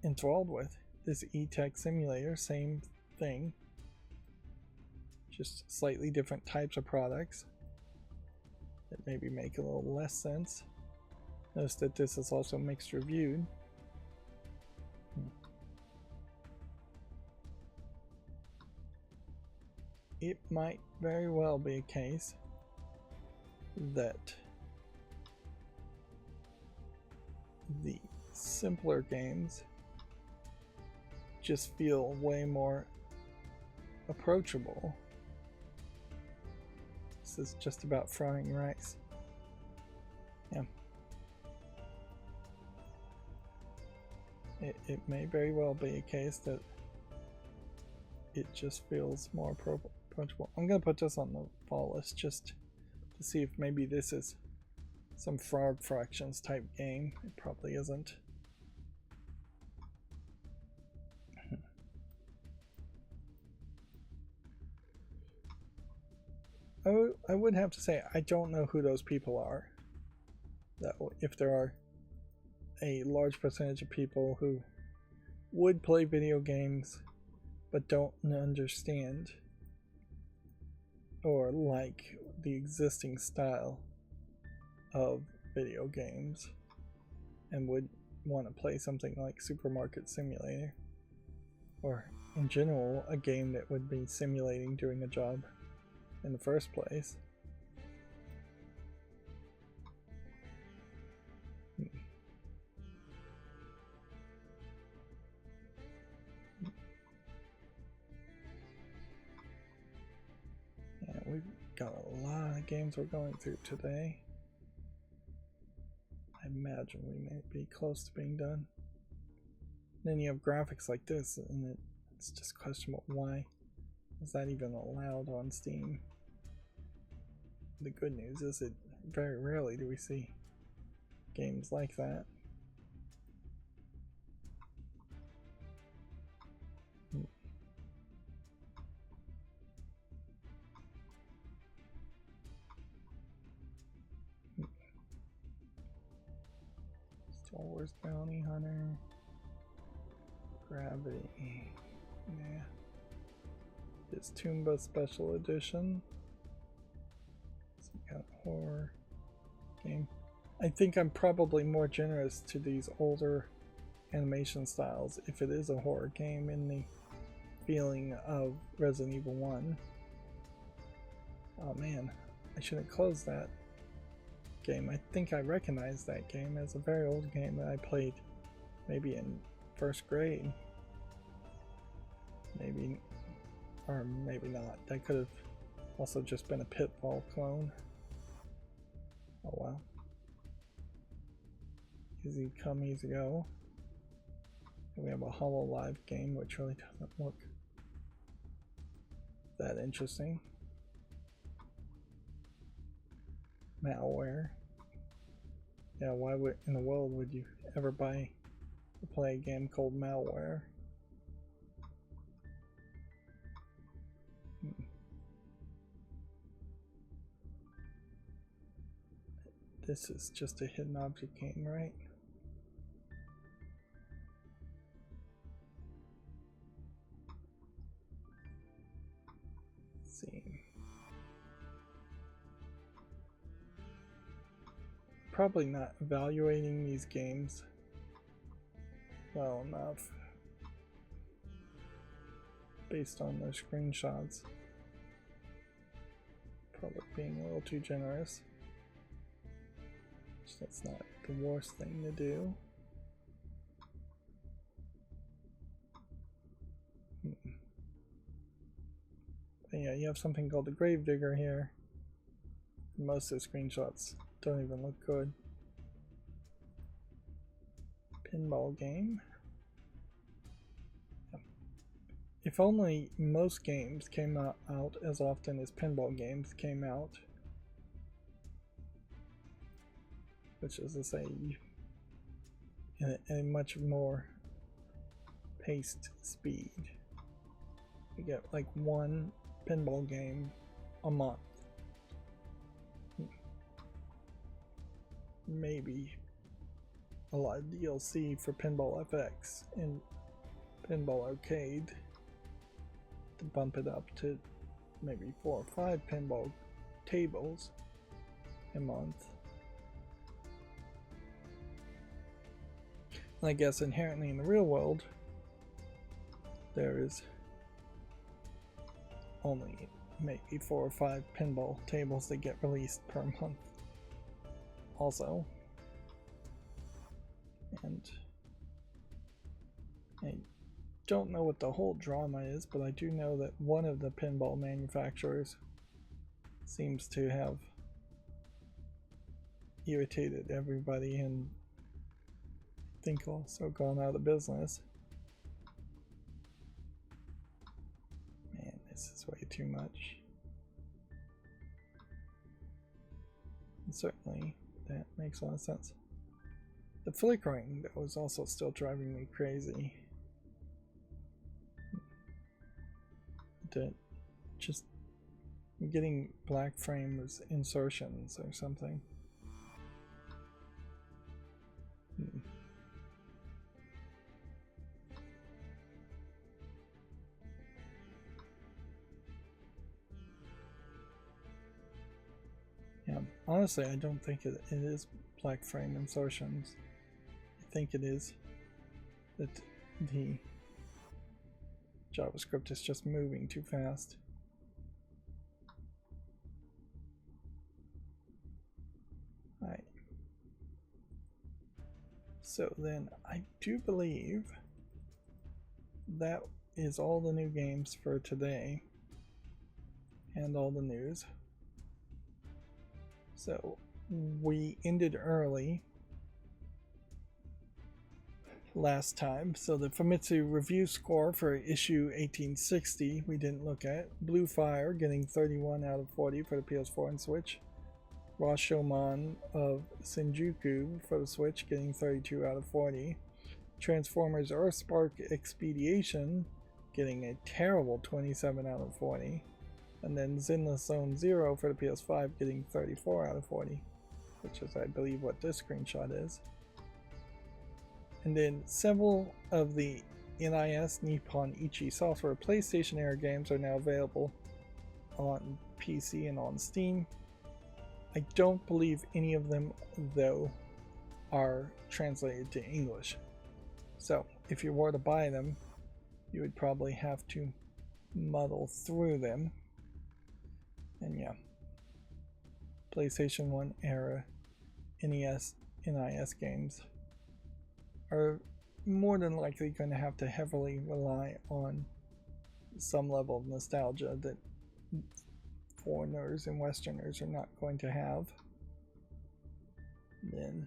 enthralled with. This E-Tech simulator, same thing, just slightly different types of products that maybe make a little less sense. Notice that this is also mixed reviewed. It might very well be a case that the simpler games just feel way more approachable. This is just about frying rice. It may very well be a case that it just feels more approachable. I'm gonna put this on the fall list just to see if maybe this is some Frog Fractions type game. It probably isn't. I would have to say I don't know who those people are. That if there are a large percentage of people who would play video games but don't understand or like the existing style of video games and would want to play something like Supermarket Simulator, or in general a game that would be simulating doing a job in the first place. Yeah, we've got a lot of games we're going through today. I imagine we may be close to being done. Then you have graphics like this, and it's just questionable why is that even allowed on Steam. The good news is that very rarely do we see games like that. Star Wars Bounty Hunter, Gravity, yeah. This Toomba Special Edition, some kind of horror game. I think I'm probably more generous to these older animation styles if it is a horror game in the feeling of Resident Evil 1. Oh man, I should have closed that game. I think I recognize that game as a very old game that I played maybe in first grade. Maybe, or maybe not. That could have also just been a Pitfall clone. Oh wow. Easy come, easy go. And we have a HoloLive game, which really doesn't look that interesting. Malware. Yeah, why would in the world would you ever buy or play a game called Malware? This is just a hidden object game, right? Let's see. Probably not evaluating these games well enough based on their screenshots. Probably being a little too generous. That's not the worst thing to do. But yeah, you have something called the Gravedigger here. Most of the screenshots don't even look good. Pinball game. If only most games came out as often as pinball games came out. Which is to say, in a much more paced speed. You get like one pinball game a month. Maybe a lot of DLC for Pinball FX and Pinball Arcade to bump it up to maybe 4 or 5 pinball tables a month. And I guess inherently in the real world, there is only maybe 4 or 5 pinball tables that get released per month also. And I don't know what the whole drama is, but I do know that one of the pinball manufacturers seems to have irritated everybody, and think also gone out of business. Man, this is way too much. And certainly, that makes a lot of sense. The flickering, that was also still driving me crazy. That just getting black frames insertions or something. Yeah, honestly, I don't think it is black frame insertions. I think it is that the JavaScript is just moving too fast. Alright. So then I do believe that is all the new games for today and all the news. So we ended early last time. So the Famitsu review score for issue 1860 we didn't look at. Blue Fire getting 31 out of 40 for the PS4 and Switch. Rashomon of Shinjuku for the Switch getting 32 out of 40. Transformers Earthspark Expedition getting a terrible 27 out of 40. And then Zenless Zone Zero for the PS5 getting 34 out of 40, which is, I believe, what this screenshot is. And then several of the NIS Nippon Ichi Software PlayStation era games are now available on PC and on Steam. I don't believe any of them, though, are translated to English. So if you were to buy them, you would probably have to muddle through them. And yeah, PlayStation 1 era NES games are more than likely going to have to heavily rely on some level of nostalgia that foreigners and Westerners are not going to have. Then,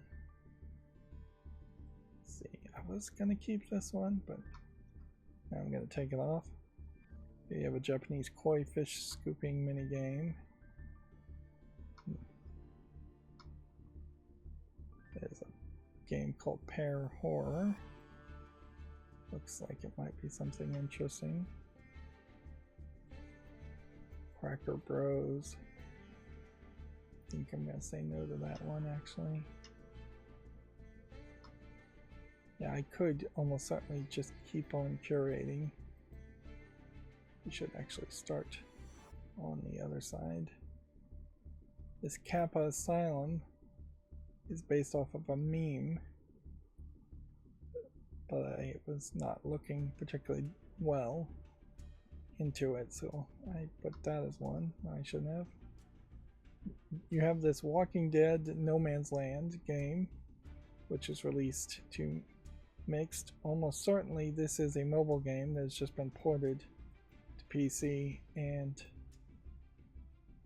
let's see, I was going to keep this one, but now I'm going to take it off. Here you have a Japanese koi fish scooping mini game. There's a game called Pear Horror. Looks like it might be something interesting. Cracker Bros. I think I'm going to say no to that one, actually. Yeah, I could almost certainly just keep on curating. We should actually start on the other side. This Kappa Asylum is based off of a meme, but I was not looking particularly well into it, so I put that as one I shouldn't have. You have this Walking Dead No Man's Land game, which is released to mixed. Almost certainly this is a mobile game that's just been ported to PC, and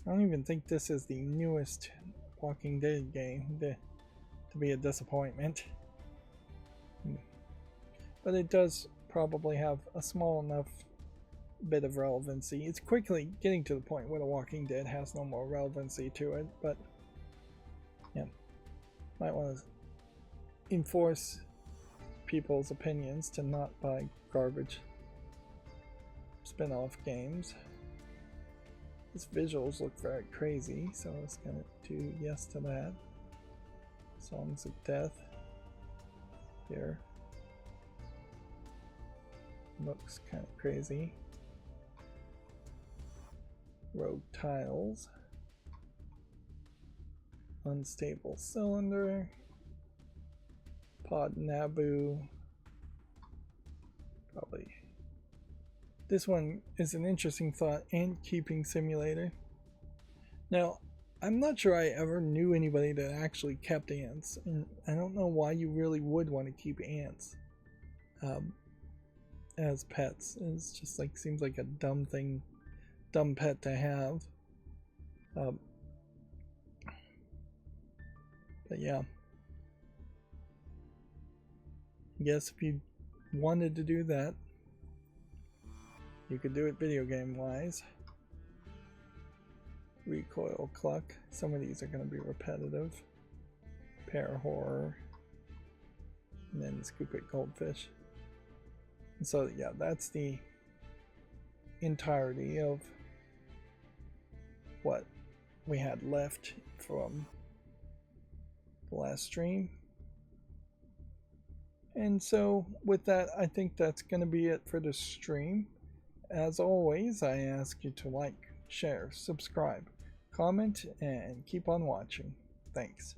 I don't even think this is the newest Walking Dead game to be a disappointment. But it does probably have a small enough bit of relevancy. It's quickly getting to the point where The Walking Dead has no more relevancy to it, but yeah, might want to enforce people's opinions to not buy garbage spin-off games. These visuals look very crazy, so I was gonna do yes to that. Songs of Death here looks kind of crazy. Rogue Tiles, Unstable Cylinder, Pod Naboo. Probably this one is an interesting thought. Ant keeping simulator. Now, I'm not sure I ever knew anybody that actually kept ants, and I don't know why you really would want to keep ants as pets. It's just like, seems like a dumb pet to have. But yeah, guess if you wanted to do that, you could do it video game wise. Recoil cluck. Some of these are going to be repetitive. Pair horror. And then scoop it goldfish. And so yeah, that's the entirety of what we had left from the last stream. And so with that, I think that's going to be it for the stream. As always, I ask you to like, share, subscribe, comment, and keep on watching. Thanks.